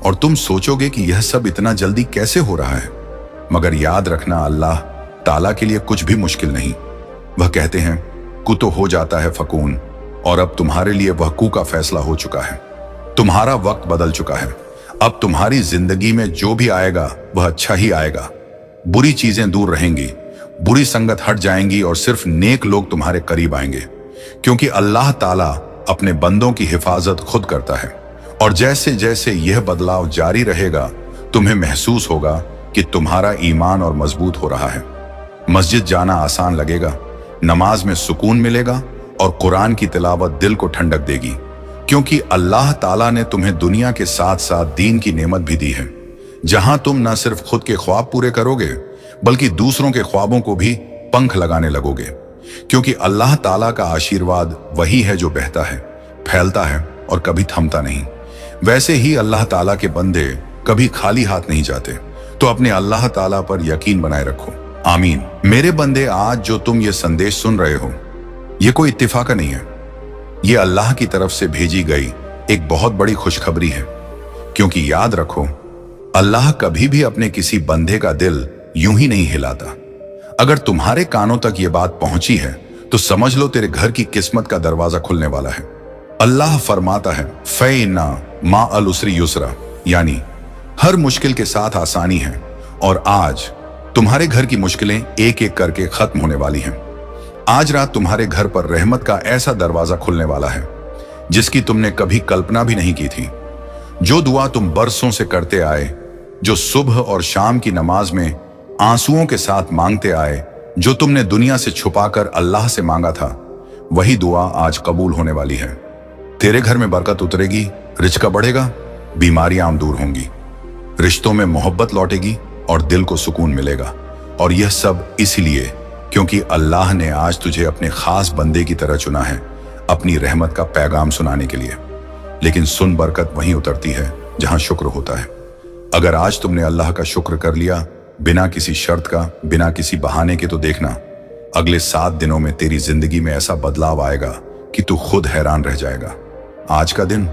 और तुम सोचोगे कि यह सब इतना जल्दी कैसे हो रहा है। मगर याद रखना, अल्लाह ताला के लिए कुछ भी मुश्किल नहीं। वह कहते हैं कु तो हो जाता है फकून, और अब तुम्हारे लिए वह कु का फैसला हो चुका है। तुम्हारा वक्त बदल चुका है। अब तुम्हारी जिंदगी में जो भी आएगा वह अच्छा ही आएगा। बुरी चीजें दूर रहेंगी, बुरी संगत हट जाएंगी और सिर्फ नेक लोग तुम्हारे करीब आएंगे। क्योंकि अल्लाह ताला अपने बंदों की हिफाजत खुद करता है। और जैसे जैसे यह बदलाव जारी रहेगा तुम्हें महसूस होगा कि तुम्हारा ईमान और मजबूत हो रहा है। मस्जिद जाना आसान लगेगा, नमाज में सुकून मिलेगा और कुरान की तिलावत दिल को ठंडक देगी। क्योंकि अल्लाह ताला ने तुम्हें दुनिया के साथ साथ दीन की नेमत भी दी है, जहां तुम न सिर्फ खुद के ख्वाब पूरे करोगे बल्कि दूसरों के ख्वाबों को भी पंख लगाने लगोगे। क्योंकि अल्लाह ताला का आशीर्वाद वही है जो बहता है, फैलता है और कभी थमता नहीं। वैसे ही अल्लाह ताला के बंदे कभी खाली हाथ नहीं जाते। तो अपने अल्लाह ताला पर यकीन बनाए रखो। आमीन। मेरे बंदे, आज जो तुम ये संदेश सुन रहे हो, ये कोई इत्तेफाक नहीं है। ये अल्लाह की तरफ से भेजी गई एक बहुत बड़ी खुशखबरी है। क्योंकि याद रखो, अल्लाह कभी भी अपने किसी बंदे का दिल यूं ही नहीं हिलाता। अगर तुम्हारे कानों तक ये बात पहुंची है तो समझ लो तेरे घर की किस्मत का दरवाजा खुलने वाला है। अल्लाह फरमाता है, फ़इन्ना मा अल उसरी युसरा, यानी हर मुश्किल के साथ आसानी है। और आज तुम्हारे घर की मुश्किलें एक एक करके खत्म होने वाली हैं। आज रात तुम्हारे घर पर रहमत का ऐसा दरवाजा खुलने वाला है जिसकी तुमने कभी कल्पना भी नहीं की थी। जो दुआ तुम बरसों से करते आए, जो सुबह और शाम की नमाज में आंसुओं के साथ मांगते आए, जो तुमने दुनिया से छुपाकर अल्लाह से मांगा था, वही दुआ आज कबूल होने वाली है। तेरे घर में बरकत उतरेगी, रिज़्क़ बढ़ेगा, बीमारियां दूर होंगी, रिश्तों में मोहब्बत लौटेगी और दिल को सुकून मिलेगा। और यह सब इसलिए क्योंकि अल्लाह ने आज तुझे अपने खास बंदे की तरह चुना है, अपनी रहमत का पैगाम सुनाने के लिए। लेकिन सुन, बरकत वहीं उतरती है जहां शुक्र होता है। अगर आज तुमने अल्लाह का शुक्र कर लिया बिना किसी शर्त का, बिना किसी बहाने के, तो देखना अगले 7 दिनों में तेरी जिंदगी में ऐसा बदलाव आएगा कि तू खुद हैरान रह जाएगा। आज का दिन,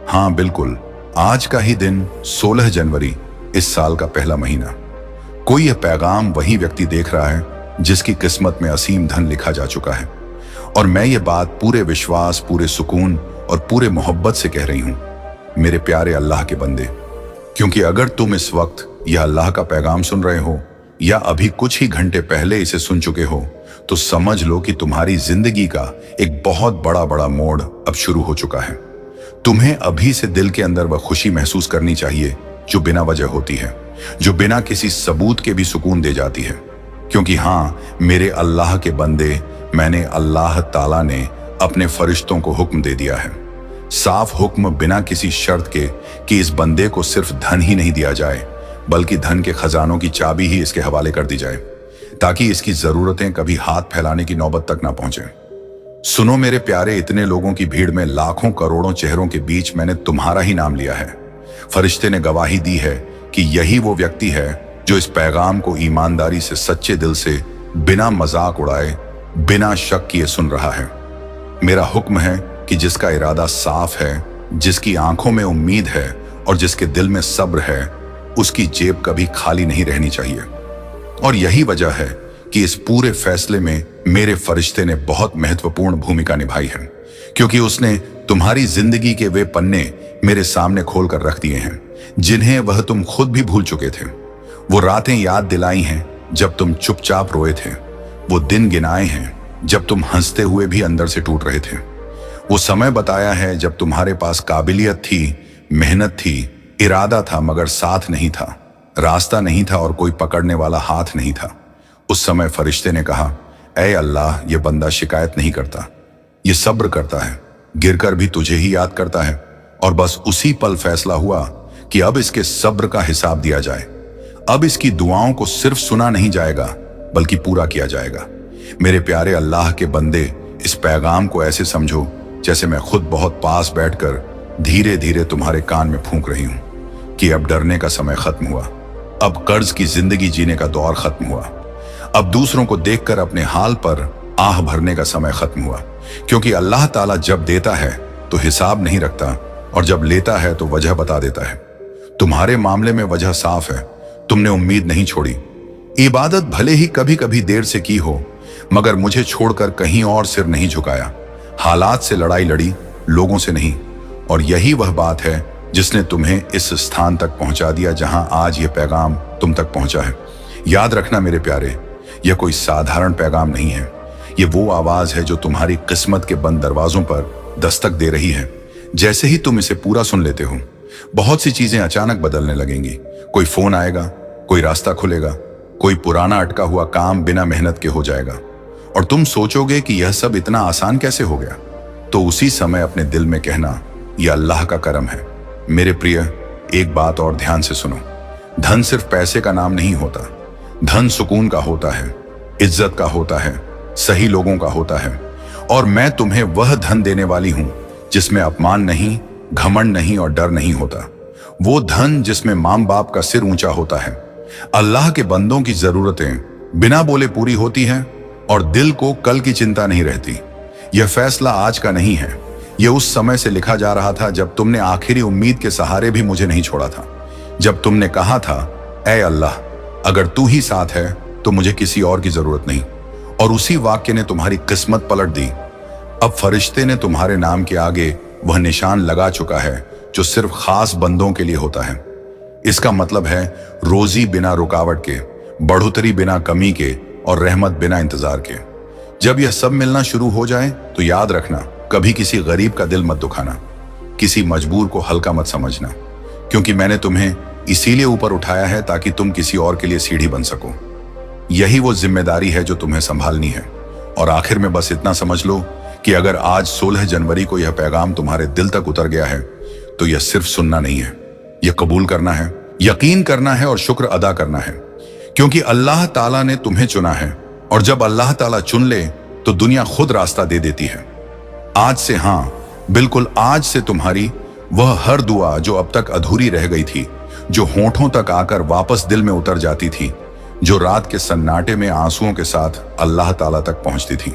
हाँ बिल्कुल आज का ही दिन, 16 जनवरी, इस साल का पहला महीना। कोई यह पैगाम वही व्यक्ति देख रहा है जिसकी किस्मत में असीम धन लिखा जा चुका है। और मैं ये बात पूरे विश्वास, पूरे सुकून और पूरे मोहब्बत से कह रही हूं, मेरे प्यारे अल्लाह के बंदे। क्योंकि अगर तुम इस वक्त यह अल्लाह का पैगाम सुन रहे हो या अभी कुछ ही घंटे पहले इसे सुन चुके हो, तो समझ लो कि तुम्हारी जिंदगी का एक बहुत बड़ा मोड़ अब शुरू हो चुका है। तुम्हें अभी से दिल के अंदर वह खुशी महसूस करनी चाहिए जो बिना वजह होती है, जो बिना किसी सबूत के भी सुकून दे जाती है। क्योंकि हाँ मेरे अल्लाह के बंदे, मैंने अल्लाह ताला ने अपने फरिश्तों को हुक्म दे दिया है, साफ हुक्म, बिना किसी शर्त के, कि इस बंदे को सिर्फ धन ही नहीं दिया जाए बल्कि धन के खजानों की चाबी ही इसके हवाले कर दी जाए, ताकि इसकी जरूरतें कभी हाथ फैलाने की नौबत तक ना पहुंचे। सुनो मेरे प्यारे, इतने लोगों की भीड़ में, लाखों करोड़ों चेहरों के बीच मैंने तुम्हारा ही नाम लिया है। फरिश्ते ने गवाही दी है कि यही वो व्यक्ति है जो इस पैगाम को ईमानदारी से, सच्चे दिल से, बिना मजाक उड़ाए, बिना शक किए सुन रहा है। मेरा हुक्म है कि जिसका इरादा साफ है, जिसकी आंखों में उम्मीद है और जिसके दिल में सब्र है, उसकी जेब कभी खाली नहीं रहनी चाहिए। और यही वजह है कि इस पूरे फैसले में मेरे फरिश्ते ने बहुत महत्वपूर्ण भूमिका निभाई है। क्योंकि उसने तुम्हारी जिंदगी के वे पन्ने मेरे सामने खोल कर रख दिए हैं जिन्हें वह तुम खुद भी भूल चुके थे। वो रातें याद दिलाई हैं जब तुम चुपचाप रोए थे। वो दिन गिनाए हैं जब तुम हंसते हुए भी अंदर से टूट रहे थे। वो समय बताया है जब तुम्हारे पास काबिलियत थी, मेहनत थी, इरादा था, मगर साथ नहीं था, रास्ता नहीं था और कोई पकड़ने वाला हाथ नहीं था। उस समय फरिश्ते ने कहा, ऐ अल्लाह, ये बंदा शिकायत नहीं करता, ये सब्र करता है, गिरकर भी तुझे ही याद करता है। और बस उसी पल फैसला हुआ कि अब इसके सब्र का हिसाब दिया जाए। अब इसकी दुआओं को सिर्फ सुना नहीं जाएगा बल्कि पूरा किया जाएगा। मेरे प्यारे अल्लाह के बंदे, इस पैगाम को ऐसे समझो जैसे मैं खुद बहुत पास बैठकर धीरे धीरे तुम्हारे कान में फूंक रही हूं कि अब डरने का समय खत्म हुआ, अब कर्ज की जिंदगी जीने का दौर खत्म हुआ, अब दूसरों को देखकर अपने हाल पर आह भरने का समय खत्म हुआ। क्योंकि अल्लाह ताला जब देता है तो हिसाब नहीं रखता और जब लेता है तो वजह बता देता है। तुम्हारे मामले में वजह साफ है, तुमने उम्मीद नहीं छोड़ी। इबादत भले ही कभी कभी देर से की हो, मगर मुझे छोड़कर कहीं और सिर नहीं झुकाया। हालात से लड़ाई लड़ी, लोगों से नहीं। और यही वह बात है जिसने तुम्हें इस स्थान तक पहुंचा दिया जहां आज यह पैगाम तुम तक पहुंचा है। याद रखना मेरे प्यारे, यह कोई साधारण पैगाम नहीं है। यह वो आवाज है जो तुम्हारी किस्मत के बंद दरवाजों पर दस्तक दे रही है। जैसे ही तुम इसे पूरा सुन लेते हो, बहुत सी चीजें अचानक बदलने लगेंगी। कोई फोन आएगा, कोई रास्ता खुलेगा, कोई पुराना अटका हुआ काम बिना मेहनत के हो जाएगा। और तुम सोचोगे कि यह सब इतना आसान कैसे हो गया। तो उसी समय अपने दिल में कहना, यह अल्लाह का करम है। मेरे प्रिय, एक बात और ध्यान से सुनो। धन सिर्फ पैसे का नाम नहीं होता। धन सुकून का होता है, इज्जत का होता है, सही लोगों का होता है। और मैं तुम्हें वह धन देने वाली हूं जिसमें अपमान नहीं, घमंड नहीं और डर नहीं होता। वो धन जिसमें मां बाप का सिर ऊंचा होता है। अल्लाह के बंदों की जरूरतें बिना बोले पूरी होती हैं और दिल को कल की चिंता नहीं रहती। यह फैसला आज का नहीं है, यह उस समय से लिखा जा रहा था जब तुमने आखिरी उम्मीद के सहारे भी मुझे नहीं छोड़ा था। जब तुमने कहा था, ऐ अल्लाह, अगर तू ही साथ है तो मुझे किसी और की जरूरत नहीं। और उसी वाक्य ने तुम्हारी किस्मत पलट दी। अब फरिश्ते ने तुम्हारे नाम के आगे वह निशान लगा चुका है जो सिर्फ खास बंदों के लिए होता है। इसका मतलब है रोजी बिना रुकावट के, बढ़ोतरी बिना कमी के और रहमत बिना इंतजार के। जब यह सब मिलना शुरू हो जाए तो याद रखना, कभी किसी गरीब का दिल मत दुखाना, किसी मजबूर को हल्का मत समझना, क्योंकि मैंने तुम्हें इसीलिए ऊपर उठाया है ताकि तुम किसी और के लिए सीढ़ी बन सको। यही वो जिम्मेदारी है जो तुम्हें संभालनी है। और आखिर में बस इतना समझ लो कि अगर आज 16 जनवरी को यह पैगाम तुम्हारे दिल तक उतर गया है तो यह सिर्फ सुनना नहीं है, यह कबूल करना है, यकीन करना है और शुक्र अदा करना है। क्योंकि अल्लाह ताला ने तुम्हें चुना है और जब अल्लाह ताला चुन ले तो दुनिया खुद रास्ता दे देती है। आज से, हाँ बिल्कुल आज से, तुम्हारी वह हर दुआ जो अब तक अधूरी रह गई थी, जो होठों तक आकर वापस दिल में उतर जाती थी, जो रात के सन्नाटे में आंसुओं के साथ अल्लाह ताला तक पहुंचती थी,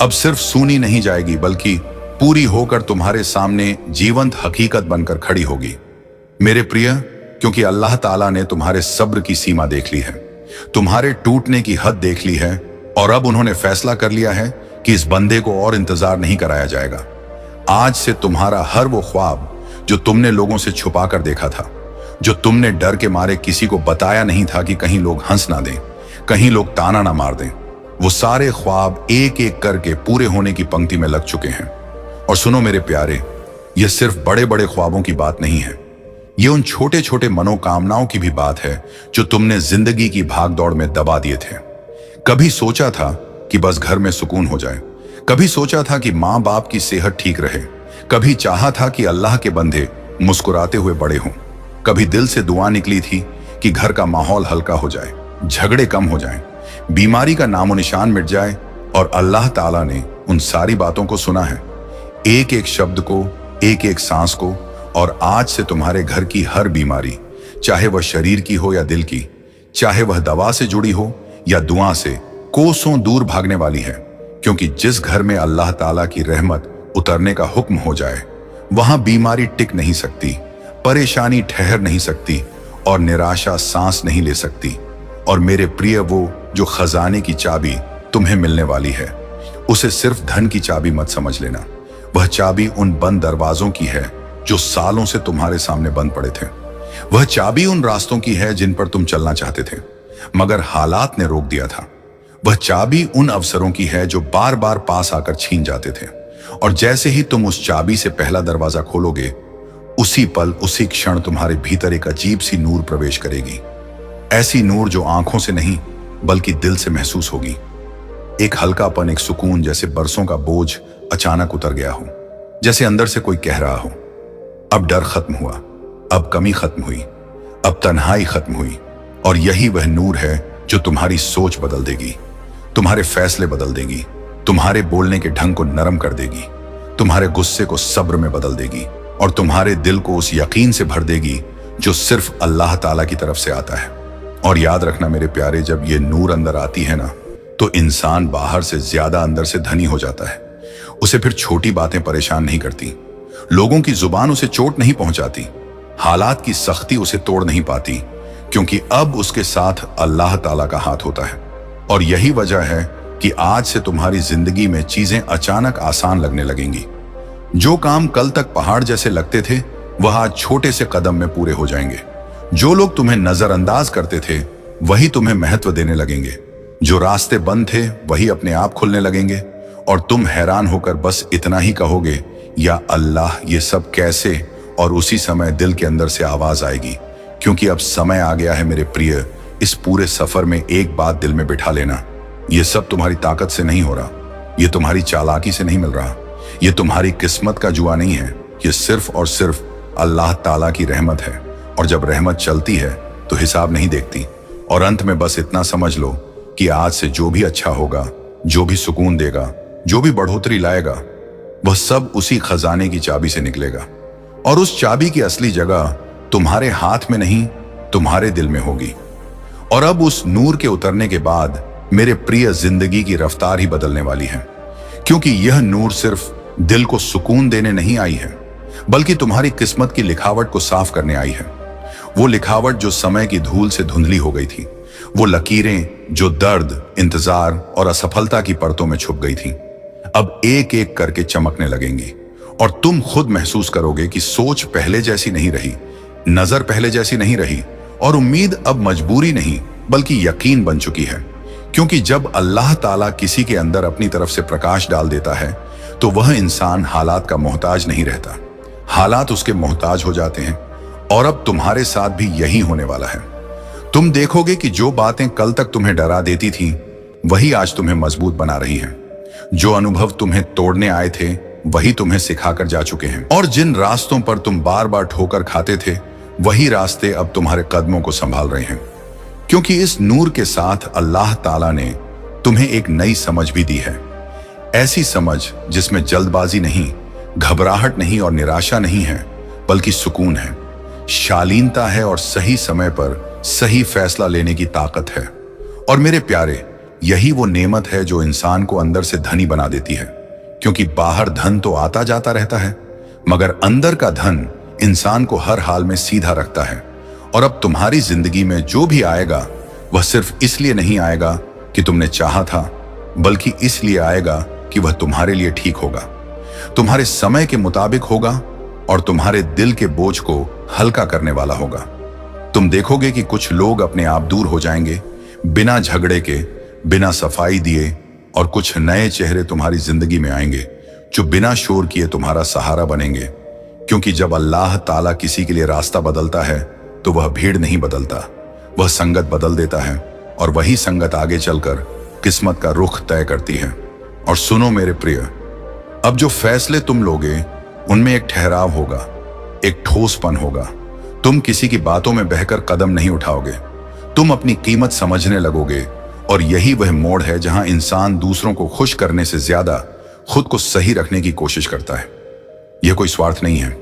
अब सिर्फ सुनी नहीं जाएगी बल्कि पूरी होकर तुम्हारे सामने जीवंत हकीकत बनकर खड़ी होगी। मेरे प्रिय, क्योंकि अल्लाह ताला ने तुम्हारे सब्र की सीमा देख ली है, तुम्हारे टूटने की हद देख ली है और अब उन्होंने फैसला कर लिया है कि इस बंदे को और इंतजार नहीं कराया जाएगा। आज से तुम्हारा हर वो ख्वाब जो तुमने लोगों से छुपा कर देखा था, जो तुमने डर के मारे किसी को बताया नहीं था कि कहीं लोग हंस ना दें, कहीं लोग ताना ना मार दें, वो सारे ख्वाब एक एक करके पूरे होने की पंक्ति में लग चुके हैं। और सुनो मेरे प्यारे, यह सिर्फ बड़े बड़े ख्वाबों की बात नहीं है, ये उन छोटे छोटे मनोकामनाओं की भी बात है जो तुमने जिंदगी की भागदौड़ में दबा दिए थे। कभी सोचा था कि बस घर में सुकून हो जाए, कभी सोचा था कि माँ बाप की सेहत ठीक रहे, कभी चाहा था कि अल्लाह के बंदे मुस्कुराते हुए बड़े हों, कभी दिल से दुआ निकली थी कि घर का माहौल हल्का हो जाए, झगड़े कम हो जाएं, बीमारी का नामो निशान मिट जाए। और अल्लाह ताला ने उन सारी बातों को सुना है, एक एक शब्द को, एक एक सांस को। और आज से तुम्हारे घर की हर बीमारी, चाहे वह शरीर की हो या दिल की, चाहे वह दवा से जुड़ी हो या दुआ से, कोसों दूर भागने वाली है। क्योंकि जिस घर में अल्लाह ताला की रहमत उतरने का हुक्म हो जाए, वहां बीमारी टिक नहीं सकती, परेशानी ठहर नहीं सकती और निराशा सांस नहीं ले सकती। और मेरे प्रिय, वो जो खजाने की चाबी तुम्हें मिलने वाली है, उसे सिर्फ धन की चाबी मत समझ लेना। वह चाबी उन बंद दरवाजों की है जो सालों से तुम्हारे सामने बंद पड़े थे। वह चाबी उन रास्तों की है जिन पर तुम चलना चाहते थे मगर हालात ने रोक दिया था। वह चाबी उन अवसरों की है जो बार बार पास आकर छीन जाते थे। और जैसे ही तुम उस चाबी से पहला दरवाजा खोलोगे, उसी पल, उसी क्षण तुम्हारे भीतर एक अजीब सी नूर प्रवेश करेगी। ऐसी नूर जो आंखों से नहीं बल्कि दिल से महसूस होगी। एक हल्कापन, एक सुकून, जैसे बरसों का बोझ अचानक उतर गया हो, जैसे अंदर से कोई कह रहा हो, अब डर खत्म हुआ, अब कमी खत्म हुई, अब तन्हाई खत्म हुई। और यही वह नूर है जो तुम्हारी सोच बदल देगी, तुम्हारे फैसले बदल देगी, तुम्हारे बोलने के ढंग को नरम कर देगी, तुम्हारे गुस्से को सब्र में बदल देगी और तुम्हारे दिल को उस यकीन से भर देगी जो सिर्फ अल्लाह ताला की तरफ से आता है। और याद रखना मेरे प्यारे, जब ये नूर अंदर आती है ना, तो इंसान बाहर से ज्यादा अंदर से धनी हो जाता है। उसे फिर छोटी बातें परेशान नहीं करती, लोगों की जुबान उसे चोट नहीं पहुंचाती, हालात की सख्ती उसे तोड़ नहीं पाती, क्योंकि अब उसके साथ अल्लाह ताला का हाथ होता है। और यही वजह है कि आज से तुम्हारी जिंदगी में चीजें अचानक आसान लगने लगेंगी। जो काम कल तक पहाड़ जैसे लगते थे, वह आज छोटे से कदम में पूरे हो जाएंगे। जो लोग तुम्हें नजरअंदाज करते थे, वही तुम्हें महत्व देने लगेंगे। जो रास्ते बंद थे, वही अपने आप खुलने लगेंगे और तुम हैरान होकर बस इतना ही कहोगे, या अल्लाह, ये सब कैसे? और उसी समय दिल के अंदर से आवाज आएगी, क्योंकि अब समय आ गया है मेरे प्रिय। इस पूरे सफर में एक बात दिल में बिठा लेना, ये सब तुम्हारी ताकत से नहीं हो रहा, ये तुम्हारी चालाकी से नहीं मिल रहा, ये तुम्हारी किस्मत का जुआ नहीं है, ये सिर्फ और सिर्फ अल्लाह ताला की रहमत है। और जब रहमत चलती है तो हिसाब नहीं देखती। और अंत में बस इतना समझ लो कि आज से जो भी अच्छा होगा, जो भी सुकून देगा, जो भी बढ़ोतरी लाएगा, वह सब उसी खजाने की चाबी से निकलेगा। और उस चाबी की असली जगह तुम्हारे हाथ में नहीं, तुम्हारे दिल में होगी। और अब उस नूर के उतरने के बाद मेरे प्रिय, जिंदगी की रफ्तार ही बदलने वाली है। क्योंकि यह नूर सिर्फ दिल को सुकून देने नहीं आई है, बल्कि तुम्हारी किस्मत की लिखावट को साफ करने आई है। वो लिखावट जो समय की धूल से धुंधली हो गई थी, वो लकीरें जो दर्द, इंतजार और असफलता की परतों में छुप गई थी, अब एक एक करके चमकने लगेंगी। और तुम खुद महसूस करोगे कि सोच पहले जैसी नहीं रही, नजर पहले जैसी नहीं रही, और उम्मीद अब मजबूरी नहीं बल्कि यकीन बन चुकी है। क्योंकि जब अल्लाह ताला किसी के अंदर अपनी तरफ से प्रकाश डाल देता है तो वह इंसान हालात का मोहताज नहीं रहता, हालात उसके मोहताज हो जाते हैं। और अब तुम्हारे साथ भी यही होने वाला है। तुम देखोगे कि जो बातें कल तक तुम्हें डरा देती थीं, वही आज तुम्हें मजबूत बना रही हैं। जो अनुभव तुम्हें तोड़ने आए थे, वही तुम्हें सिखाकर जा चुके हैं। और जिन रास्तों पर तुम बार बार ठोकर खाते थे, वही रास्ते अब तुम्हारे कदमों को संभाल रहे हैं। क्योंकि इस नूर के साथ अल्लाह ताला ने तुम्हें एक नई समझ भी दी है। ऐसी समझ जिसमें जल्दबाजी नहीं, घबराहट नहीं और निराशा नहीं है, बल्कि सुकून है, शालीनता है और सही समय पर सही फैसला लेने की ताकत है। और मेरे प्यारे, यही वो नेमत है जो इंसान को अंदर से धनी बना देती है। क्योंकि बाहर धन तो आता जाता रहता है, मगर अंदर का धन इंसान को हर हाल में सीधा रखता है। और अब तुम्हारी जिंदगी में जो भी आएगा, वह सिर्फ इसलिए नहीं आएगा कि तुमने चाहा था, बल्कि इसलिए आएगा कि वह तुम्हारे लिए ठीक होगा, तुम्हारे समय के मुताबिक होगा और तुम्हारे दिल के बोझ को हल्का करने वाला होगा। तुम देखोगे कि कुछ लोग अपने आप दूर हो जाएंगे, बिना झगड़े के, बिना सफाई दिए, और कुछ नए चेहरे तुम्हारी जिंदगी में आएंगे जो बिना शोर किए तुम्हारा सहारा बनेंगे। क्योंकि जब अल्लाह ताला किसी के लिए रास्ता बदलता है तो वह भीड़ नहीं बदलता, वह संगत बदल देता है। और वही संगत आगे चलकर किस्मत का रुख तय करती है। और सुनो मेरे प्रिय, अब जो फैसले तुम लोगे उनमें एक ठहराव होगा, एक ठोसपन होगा। तुम किसी की बातों में बहकर कदम नहीं उठाओगे, तुम अपनी कीमत समझने लगोगे। और यही वह मोड़ है जहां इंसान दूसरों को खुश करने से ज्यादा खुद को सही रखने की कोशिश करता है। यह कोई स्वार्थ नहीं है,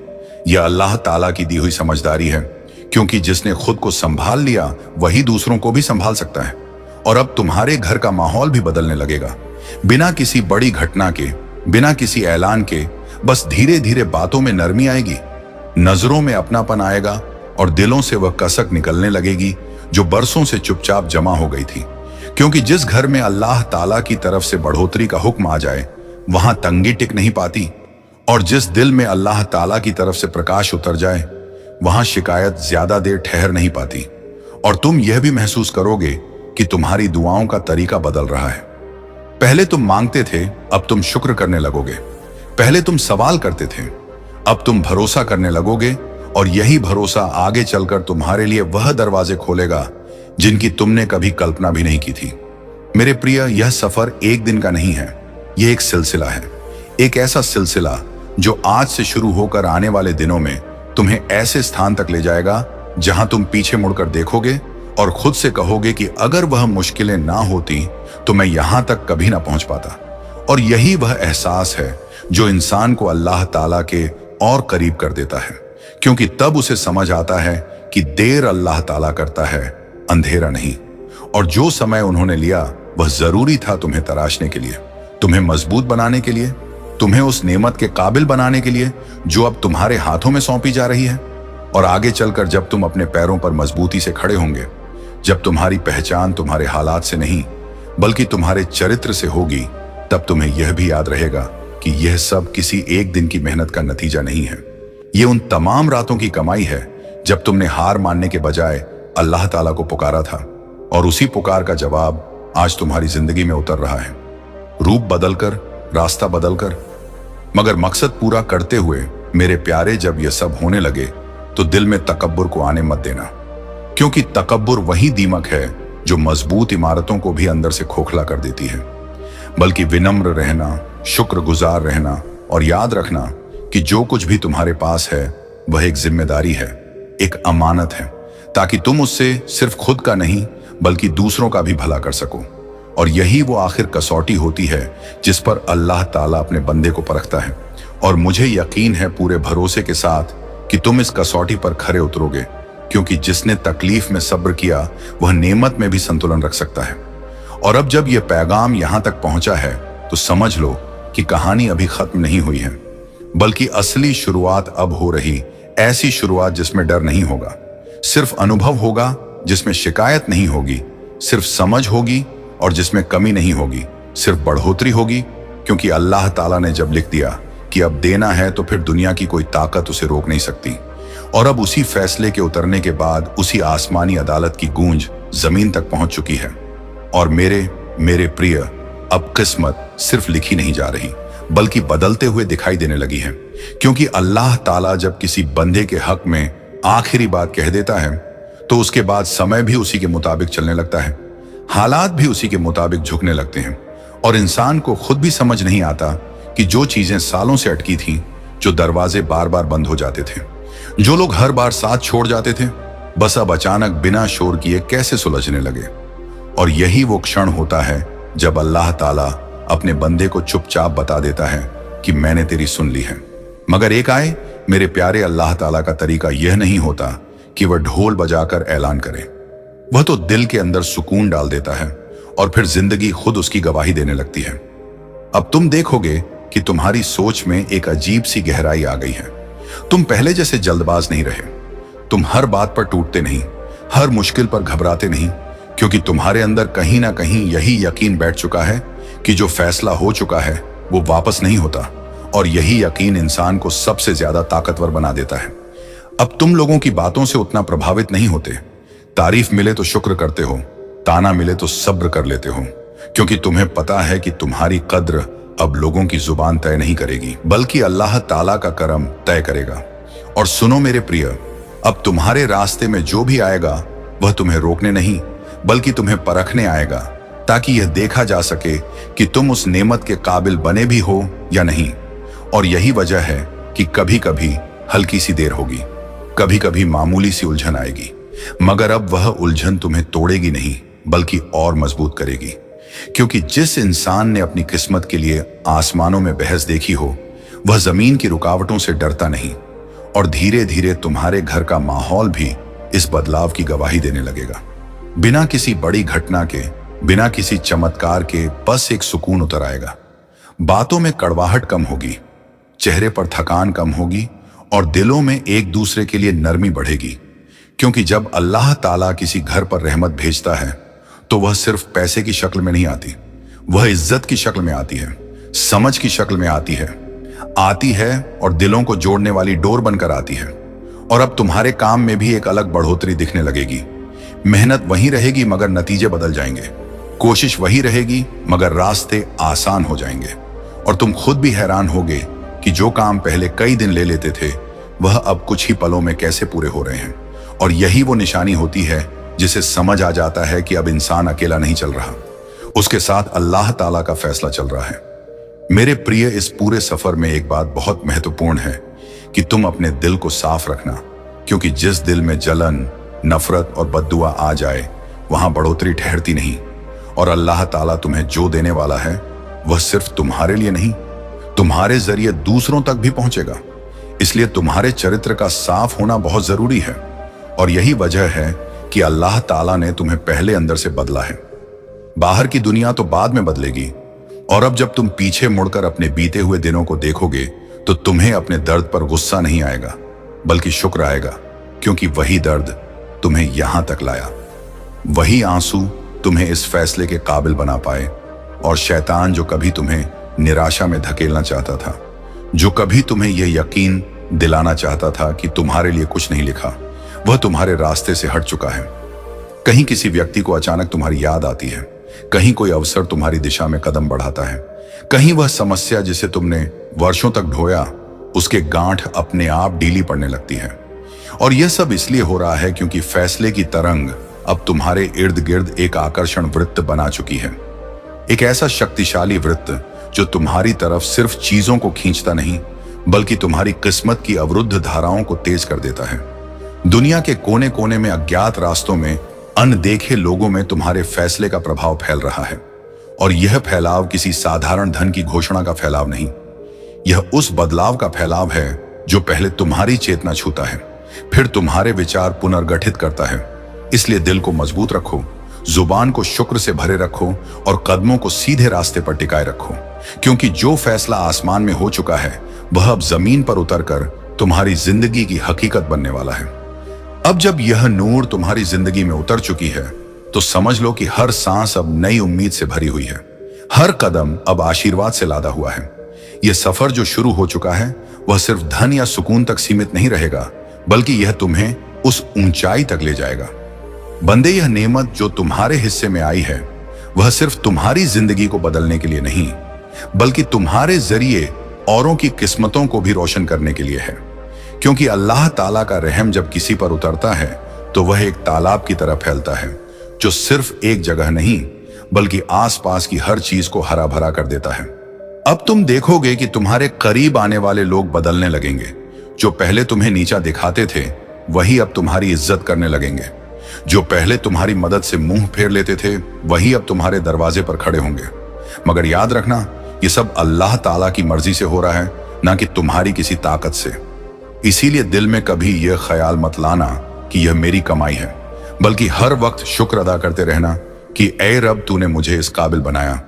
यह अल्लाह ताला की दी हुई समझदारी है। क्योंकि जिसने खुद को संभाल लिया, वही दूसरों को भी संभाल सकता है। और अब तुम्हारे घर का माहौल भी बदलने लगेगा, बिना किसी बड़ी घटना के, बिना किसी ऐलान के। बस धीरे धीरे बातों में नरमी आएगी, नजरों में अपनापन आएगा, और दिलों से वह कसक निकलने लगेगी जो बरसों से चुपचाप जमा हो गई थी। क्योंकि जिस घर में अल्लाह ताला की तरफ से बढ़ोतरी का हुक्म आ जाए, वहां तंगी टिक नहीं पाती। और जिस दिल में अल्लाह ताला की तरफ से प्रकाश उतर जाए, वहां शिकायत ज्यादा देर ठहर नहीं पाती। और तुम यह भी महसूस करोगे कि तुम्हारी दुआओं का तरीका बदल रहा है। पहले तुम मांगते थे, अब तुम शुक्र करने लगोगे। पहले तुम सवाल करते थे, अब तुम भरोसा करने लगोगे। और यही भरोसा आगे चलकर तुम्हारे लिए वह दरवाजे खोलेगा जिनकी तुमने कभी कल्पना भी नहीं की थी। मेरे प्रिय, यह सफर एक दिन का नहीं है, यह एक सिलसिला है। एक ऐसा सिलसिला जो आज से शुरू होकर आने वाले दिनों में तुम्हें ऐसे स्थान तक ले जाएगा जहां तुम पीछे मुड़कर देखोगे और खुद से कहोगे कि अगर वह मुश्किलें ना होती तो मैं यहां तक कभी ना पहुंच पाता। और यही वह एहसास है जो इंसान को अल्लाह ताला के और करीब कर देता है। क्योंकि तब उसे समझ आता है कि देर अल्लाह ताला करता है, अंधेरा नहीं। और जो समय उन्होंने लिया वह जरूरी था तुम्हें तराशने के लिए, तुम्हें मजबूत बनाने के लिए, तुम्हें उस नेमत के काबिल बनाने के लिए जो अब तुम्हारे हाथों में सौंपी जा रही है। और आगे चलकर जब तुम अपने पैरों पर मजबूती से खड़े होंगे, जब तुम्हारी पहचान तुम्हारे हालात से नहीं बल्कि तुम्हारे चरित्र से होगी, तब तुम्हें यह भी याद रहेगा कि यह सब किसी एक दिन की मेहनत का नतीजा नहीं है। ये उन तमाम रातों की कमाई है जब तुमने हार मानने के बजाय अल्लाह ताला को पुकारा था। और उसी पुकार का जवाब आज तुम्हारी जिंदगी में उतर रहा है, रूप बदलकर, रास्ता बदलकर। मगर मकसद पूरा करते हुए मेरे प्यारे, जब यह सब होने लगे तो दिल में तकब्बुर को आने मत देना। क्योंकि तकब्बुर वही दीमक है जो मजबूत इमारतों को भी अंदर से खोखला कर देती है। बल्कि विनम्र रहना, शुक्रगुजार रहना और याद रखना कि जो कुछ भी तुम्हारे पास है वह एक जिम्मेदारी है, एक अमानत है, ताकि तुम उससे सिर्फ खुद का नहीं बल्कि दूसरों का भी भला कर सको। और यही वो आखिर कसौटी होती है जिस पर अल्लाह ताला अपने बंदे को परखता है। और मुझे यकीन है पूरे भरोसे के साथ कि तुम इस कसौटी पर खरे उतरोगे, क्योंकि जिसने तकलीफ में सब्र किया वह नेमत में भी संतुलन रख सकता है। और अब जब यह पैगाम यहां तक पहुंचा है तो समझ लो कि कहानी अभी खत्म नहीं हुई है, बल्कि असली शुरुआत अब हो रही। ऐसी शुरुआत जिसमें डर नहीं होगा, सिर्फ अनुभव होगा, जिसमें शिकायत नहीं होगी, सिर्फ समझ होगी, और जिसमें कमी नहीं होगी, सिर्फ बढ़ोतरी होगी। क्योंकि अल्लाह ताला ने जब लिख दिया कि अब देना है तो फिर दुनिया की कोई ताकत उसे रोक नहीं सकती। और अब उसी फैसले के उतरने के बाद उसी आसमानी अदालत की गूंज जमीन तक पहुंच चुकी है। और मेरे प्रिय, अब किस्मत सिर्फ लिखी नहीं जा रही बल्कि बदलते हुए दिखाई देने लगी है। क्योंकि अल्लाह ताला जब किसी बंदे के हक में आखिरी बात कह देता है तो उसके बाद समय भी उसी के मुताबिक चलने लगता है, हालात भी उसी के मुताबिक झुकने लगते हैं। और इंसान को खुद भी समझ नहीं आता कि जो चीजें सालों से अटकी थीं, जो दरवाजे बार बार बंद हो जाते थे, जो लोग हर बार साथ छोड़ जाते थे, बस अब अचानक बिना शोर किए कैसे सुलझने लगे। और यही वो क्षण होता है जब अल्लाह ताला अपने बंदे को चुपचाप बता देता है कि मैंने तेरी सुन ली है। मगर एक आए मेरे प्यारे, अल्लाह ताला का तरीका यह नहीं होता कि वह ढोल बजाकर ऐलान करे। वह तो दिल के अंदर सुकून डाल देता है और फिर जिंदगी खुद उसकी गवाही देने लगती है। अब तुम देखोगे कि तुम्हारी सोच में एक अजीब सी गहराई आ गई है। तुम पहले जैसे जल्दबाज नहीं रहे, तुम हर बात पर टूटते नहीं, हर मुश्किल पर घबराते नहीं, क्योंकि तुम्हारे अंदर कहीं ना कहीं यही यकीन बैठ चुका है कि जो फैसला हो चुका है वो वापस नहीं होता। और यही यकीन इंसान को सबसे ज्यादा ताकतवर बना देता है। अब तुम लोगों की बातों से उतना प्रभावित नहीं होते। तारीफ मिले तो शुक्र करते हो, ताना मिले तो सब्र कर लेते हो, क्योंकि तुम्हें पता है कि तुम्हारी कद्र अब लोगों की जुबान तय नहीं करेगी बल्कि अल्लाह ताला का करम तय करेगा। और सुनो मेरे प्रिय, अब तुम्हारे रास्ते में जो भी आएगा वह तुम्हें रोकने नहीं बल्कि तुम्हें परखने आएगा, ताकि यह देखा जा सके कि तुम उस नेमत के काबिल बने भी हो या नहीं। और यही वजह है कि कभी कभी हल्की सी देर होगी, कभी कभी मामूली सी उलझन आएगी, मगर अब वह उलझन तुम्हें तोड़ेगी नहीं बल्कि और मजबूत करेगी। क्योंकि जिस इंसान ने अपनी किस्मत के लिए आसमानों में बहस देखी हो, वह जमीन की रुकावटों से डरता नहीं। और धीरे धीरे तुम्हारे घर का माहौल भी इस बदलाव की गवाही देने लगेगा। बिना किसी बड़ी घटना के, बिना किसी चमत्कार के, बस एक सुकून उतर आएगा। बातों में कड़वाहट कम होगी, चेहरे पर थकान कम होगी, और दिलों में एक दूसरे के लिए नरमी बढ़ेगी। क्योंकि जब अल्लाह ताला किसी घर पर रहमत भेजता है तो वह सिर्फ पैसे की शक्ल में नहीं आती, वह इज्जत की शक्ल में आती है, समझ की शक्ल में आती है और दिलों को जोड़ने वाली डोर बनकर आती है। और अब तुम्हारे काम में भी एक अलग बढ़ोतरी दिखने लगेगी। मेहनत वही रहेगी मगर नतीजे बदल जाएंगे, कोशिश वही रहेगी मगर रास्ते आसान हो जाएंगे। और तुम खुद भी हैरान होगे कि जो काम पहले कई दिन ले लेते थे वह अब कुछ ही पलों में कैसे पूरे हो रहे हैं। और यही वो निशानी होती है जिसे समझ आ जाता है कि अब इंसान अकेला नहीं चल रहा, उसके साथ अल्लाह ताला का फैसला चल रहा है। मेरे प्रिय, इस पूरे सफर में एक बात बहुत महत्वपूर्ण है कि तुम अपने दिल को साफ रखना, क्योंकि जिस दिल में जलन, नफरत और बद्दुआ आ जाए वहां बढ़ोतरी ठहरती नहीं। और अल्लाह ताला तुम्हें जो देने वाला है वह सिर्फ तुम्हारे लिए नहीं, तुम्हारे जरिए दूसरों तक भी पहुंचेगा। इसलिए तुम्हारे चरित्र का साफ होना बहुत जरूरी है। और यही वजह है कि अल्लाह ताला ने तुम्हें पहले अंदर से बदला है। बाहर की दुनिया तो बाद में बदलेगी। और अब जब तुम पीछे मुड़कर अपने बीते हुए दिनों को देखोगे तो तुम्हें अपने दर्द पर गुस्सा नहीं आएगा बल्कि शुक्र आएगा, क्योंकि वही दर्द तुम्हें यहां तक लाया, वही आंसू तुम्हें इस फैसले के काबिल बना पाए। और शैतान जो कभी तुम्हें निराशा में धकेलना चाहता था, जो कभी तुम्हें यह यकीन दिलाना चाहता था कि तुम्हारे लिए कुछ नहीं लिखा, वह तुम्हारे रास्ते से हट चुका है। कहीं किसी व्यक्ति को अचानक तुम्हारी याद आती है, कहीं कोई अवसर तुम्हारी दिशा में कदम बढ़ाता है, कहीं वह समस्या जिसे तुमने वर्षों तक ढोया उसके गांठ अपने आप ढीली पड़ने लगती है। और यह सब इसलिए हो रहा है क्योंकि फैसले की तरंग अब तुम्हारे इर्द गिर्द एक आकर्षण वृत्त बना चुकी है, एक ऐसा शक्तिशाली वृत्त जो तुम्हारी तरफ सिर्फ चीजों को खींचता नहीं बल्कि तुम्हारी किस्मत की अवरुद्ध धाराओं को तेज कर देता है। दुनिया के कोने कोने में अज्ञात रास्तों में अनदेखे लोगों में तुम्हारे फैसले का प्रभाव फैल रहा है, और यह फैलाव किसी साधारण धन की घोषणा का फैलाव नहीं, यह उस बदलाव का फैलाव है जो पहले तुम्हारी चेतना छूता है, फिर तुम्हारे विचार पुनर्गठित करता है। इसलिए दिल को मजबूत रखो, जुबान को शुक्र से भरे रखो और कदमों को सीधे रास्ते पर टिकाए रखो, क्योंकि जो फैसला आसमान में हो चुका है वह अब जमीन पर उतरकर तुम्हारी जिंदगी की हकीकत बनने वाला है। अब जब यह नूर तुम्हारी जिंदगी में उतर चुकी है तो समझ लो कि हर सांस अब नई उम्मीद से भरी हुई है, हर कदम अब आशीर्वाद से लादा हुआ है। यह सफर जो शुरू हो चुका है वह सिर्फ धन या सुकून तक सीमित नहीं रहेगा, बल्कि यह तुम्हें उस ऊंचाई तक ले जाएगा। बंदे, यह नेमत जो तुम्हारे हिस्से में आई है वह सिर्फ तुम्हारी जिंदगी को बदलने के लिए नहीं बल्कि तुम्हारे जरिए औरों की किस्मतों को भी रोशन करने के लिए है। क्योंकि अल्लाह ताला का रहम जब किसी पर उतरता है तो वह एक तालाब की तरह फैलता है जो सिर्फ एक जगह नहीं बल्कि आसपास की हर चीज को हरा भरा कर देता है। अब तुम देखोगे कि तुम्हारे करीब आने वाले लोग बदलने लगेंगे। जो पहले तुम्हें नीचा दिखाते थे वही अब तुम्हारी इज्जत करने लगेंगे। जो पहले तुम्हारी मदद से मुंह फेर लेते थे वही अब तुम्हारे दरवाजे पर खड़े होंगे। मगर याद रखना, ये सब अल्लाह ताला की मर्जी से हो रहा है, ना कि तुम्हारी किसी ताकत से। इसीलिए दिल में कभी यह ख्याल मत लाना कि यह मेरी कमाई है, बल्कि हर वक्त शुक्र अदा करते रहना कि ऐ रब, तूने मुझे इस काबिल बनाया।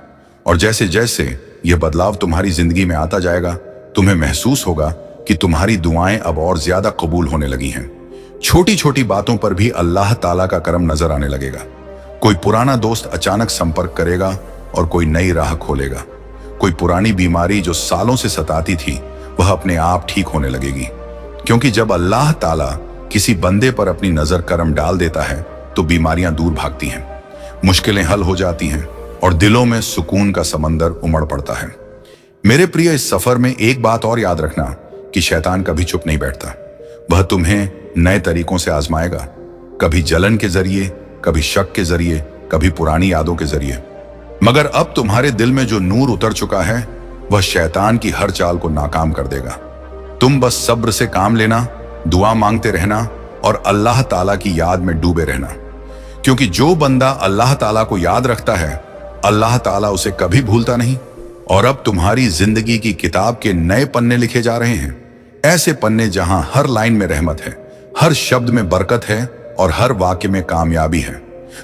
और जैसे जैसे यह बदलाव तुम्हारी जिंदगी में आता जाएगा तुम्हें महसूस होगा कि तुम्हारी दुआएं अब और ज्यादा कबूल होने लगी हैं। छोटी छोटी बातों पर भी अल्लाह ताला का करम नजर आने लगेगा। कोई पुराना दोस्त अचानक संपर्क करेगा और कोई नई राह खोलेगा। कोई पुरानी बीमारी जो सालों से सताती थी वह अपने आप ठीक होने लगेगी, क्योंकि जब अल्लाह ताला किसी बंदे पर अपनी नजर करम डाल देता है तो बीमारियां दूर भागती हैं, मुश्किलें हल हो जाती हैं और दिलों में सुकून का समंदर उमड़ पड़ता है। मेरे प्रिय, इस सफर में एक बात और याद रखना कि शैतान कभी चुप नहीं बैठता। वह तुम्हें नए तरीकों से आजमाएगा, कभी जलन के जरिए, कभी शक के जरिए, कभी पुरानी यादों के जरिए। मगर अब तुम्हारे दिल में जो नूर उतर चुका है वह शैतान की हर चाल को नाकाम कर देगा। तुम बस सब्र से काम लेना, दुआ मांगते रहना और अल्लाह ताला की याद में डूबे रहना, क्योंकि जो बंदा अल्लाह ताला को याद रखता है अल्लाह ताला उसे कभी भूलता नहीं। और अब तुम्हारी जिंदगी की किताब के नए पन्ने लिखे जा रहे हैं, ऐसे पन्ने जहां हर लाइन में रहमत है, हर शब्द में बरकत है और हर वाक्य में कामयाबी है।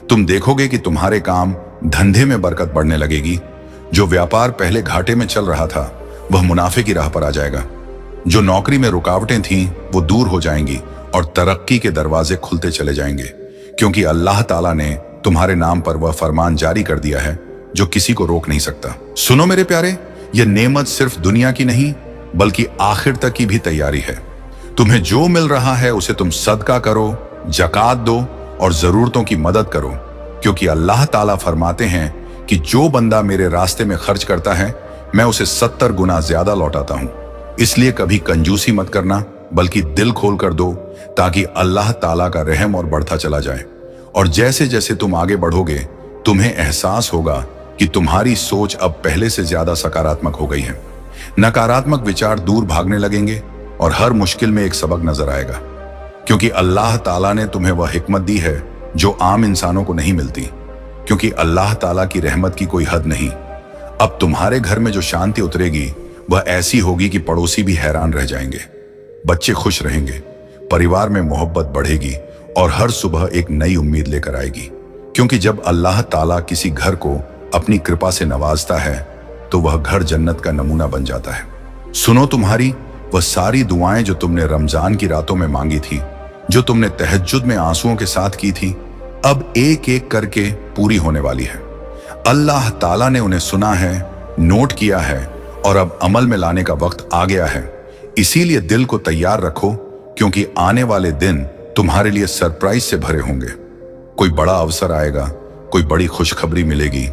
तुम देखोगे कि तुम्हारे काम धंधे में बरकत बढ़ने लगेगी। जो व्यापार पहले घाटे में चल रहा था वह मुनाफे की राह पर आ जाएगा। जो नौकरी में रुकावटें थीं वो दूर हो जाएंगी और तरक्की के दरवाजे खुलते चले जाएंगे, क्योंकि अल्लाह ताला ने तुम्हारे नाम पर वह फरमान जारी कर दिया है जो किसी को रोक नहीं सकता। सुनो मेरे प्यारे, यह नेमत सिर्फ दुनिया की नहीं बल्कि आखिर तक की भी तैयारी है। तुम्हें जो मिल रहा है उसे तुम सदका करो, जकात दो और जरूरतों की मदद करो, क्योंकि अल्लाह ताला फरमाते हैं कि जो बंदा मेरे रास्ते में खर्च करता है मैं उसे 70 गुना ज्यादा लौटाता हूं। इसलिए कभी कंजूसी मत करना, बल्कि दिल खोल कर दो, ताकि अल्लाह ताला का रहम और बढ़ता चला जाए। और जैसे जैसे तुम आगे बढ़ोगे तुम्हें एहसास होगा कि तुम्हारी सोच अब पहले से ज्यादा सकारात्मक हो गई है। नकारात्मक विचार दूर भागने लगेंगे और हर मुश्किल में एक सबक नजर आएगा, क्योंकि अल्लाह ताला ने तुम्हें वह हिकमत दी है जो आम इंसानों को नहीं मिलती, क्योंकि अल्लाह ताला की रहमत की कोई हद नहीं। अब तुम्हारे घर में जो शांति उतरेगी वह ऐसी होगी कि पड़ोसी भी हैरान रह जाएंगे, बच्चे खुश रहेंगे, परिवार में मोहब्बत बढ़ेगी और हर सुबह एक नई उम्मीद लेकर आएगी। क्योंकि जब अल्लाह ताला किसी घर को अपनी कृपा से नवाजता है तो वह घर जन्नत का नमूना बन जाता है। सुनो, तुम्हारी वह सारी दुआएं जो तुमने रमजान की रातों में मांगी थी, जो तुमने तहज्जुद में आंसुओं के साथ की थी, अब एक एक करके पूरी होने वाली है। अल्लाह ताला ने उन्हें सुना है, नोट किया है और अब अमल में लाने का वक्त आ गया है। इसीलिए दिल को तैयार रखो, क्योंकि आने वाले दिन तुम्हारे लिए सरप्राइज से भरे होंगे। कोई बड़ा अवसर आएगा, कोई बड़ी खुशखबरी मिलेगी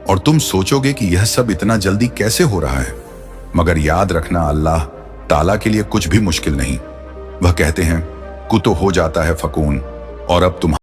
और तुम सोचोगे कि यह सब इतना जल्दी कैसे हो रहा है। मगर याद रखना, अल्लाह ताला के लिए कुछ भी मुश्किल नहीं। वह कहते हैं कुतो हो जाता है फकून, और अब तुम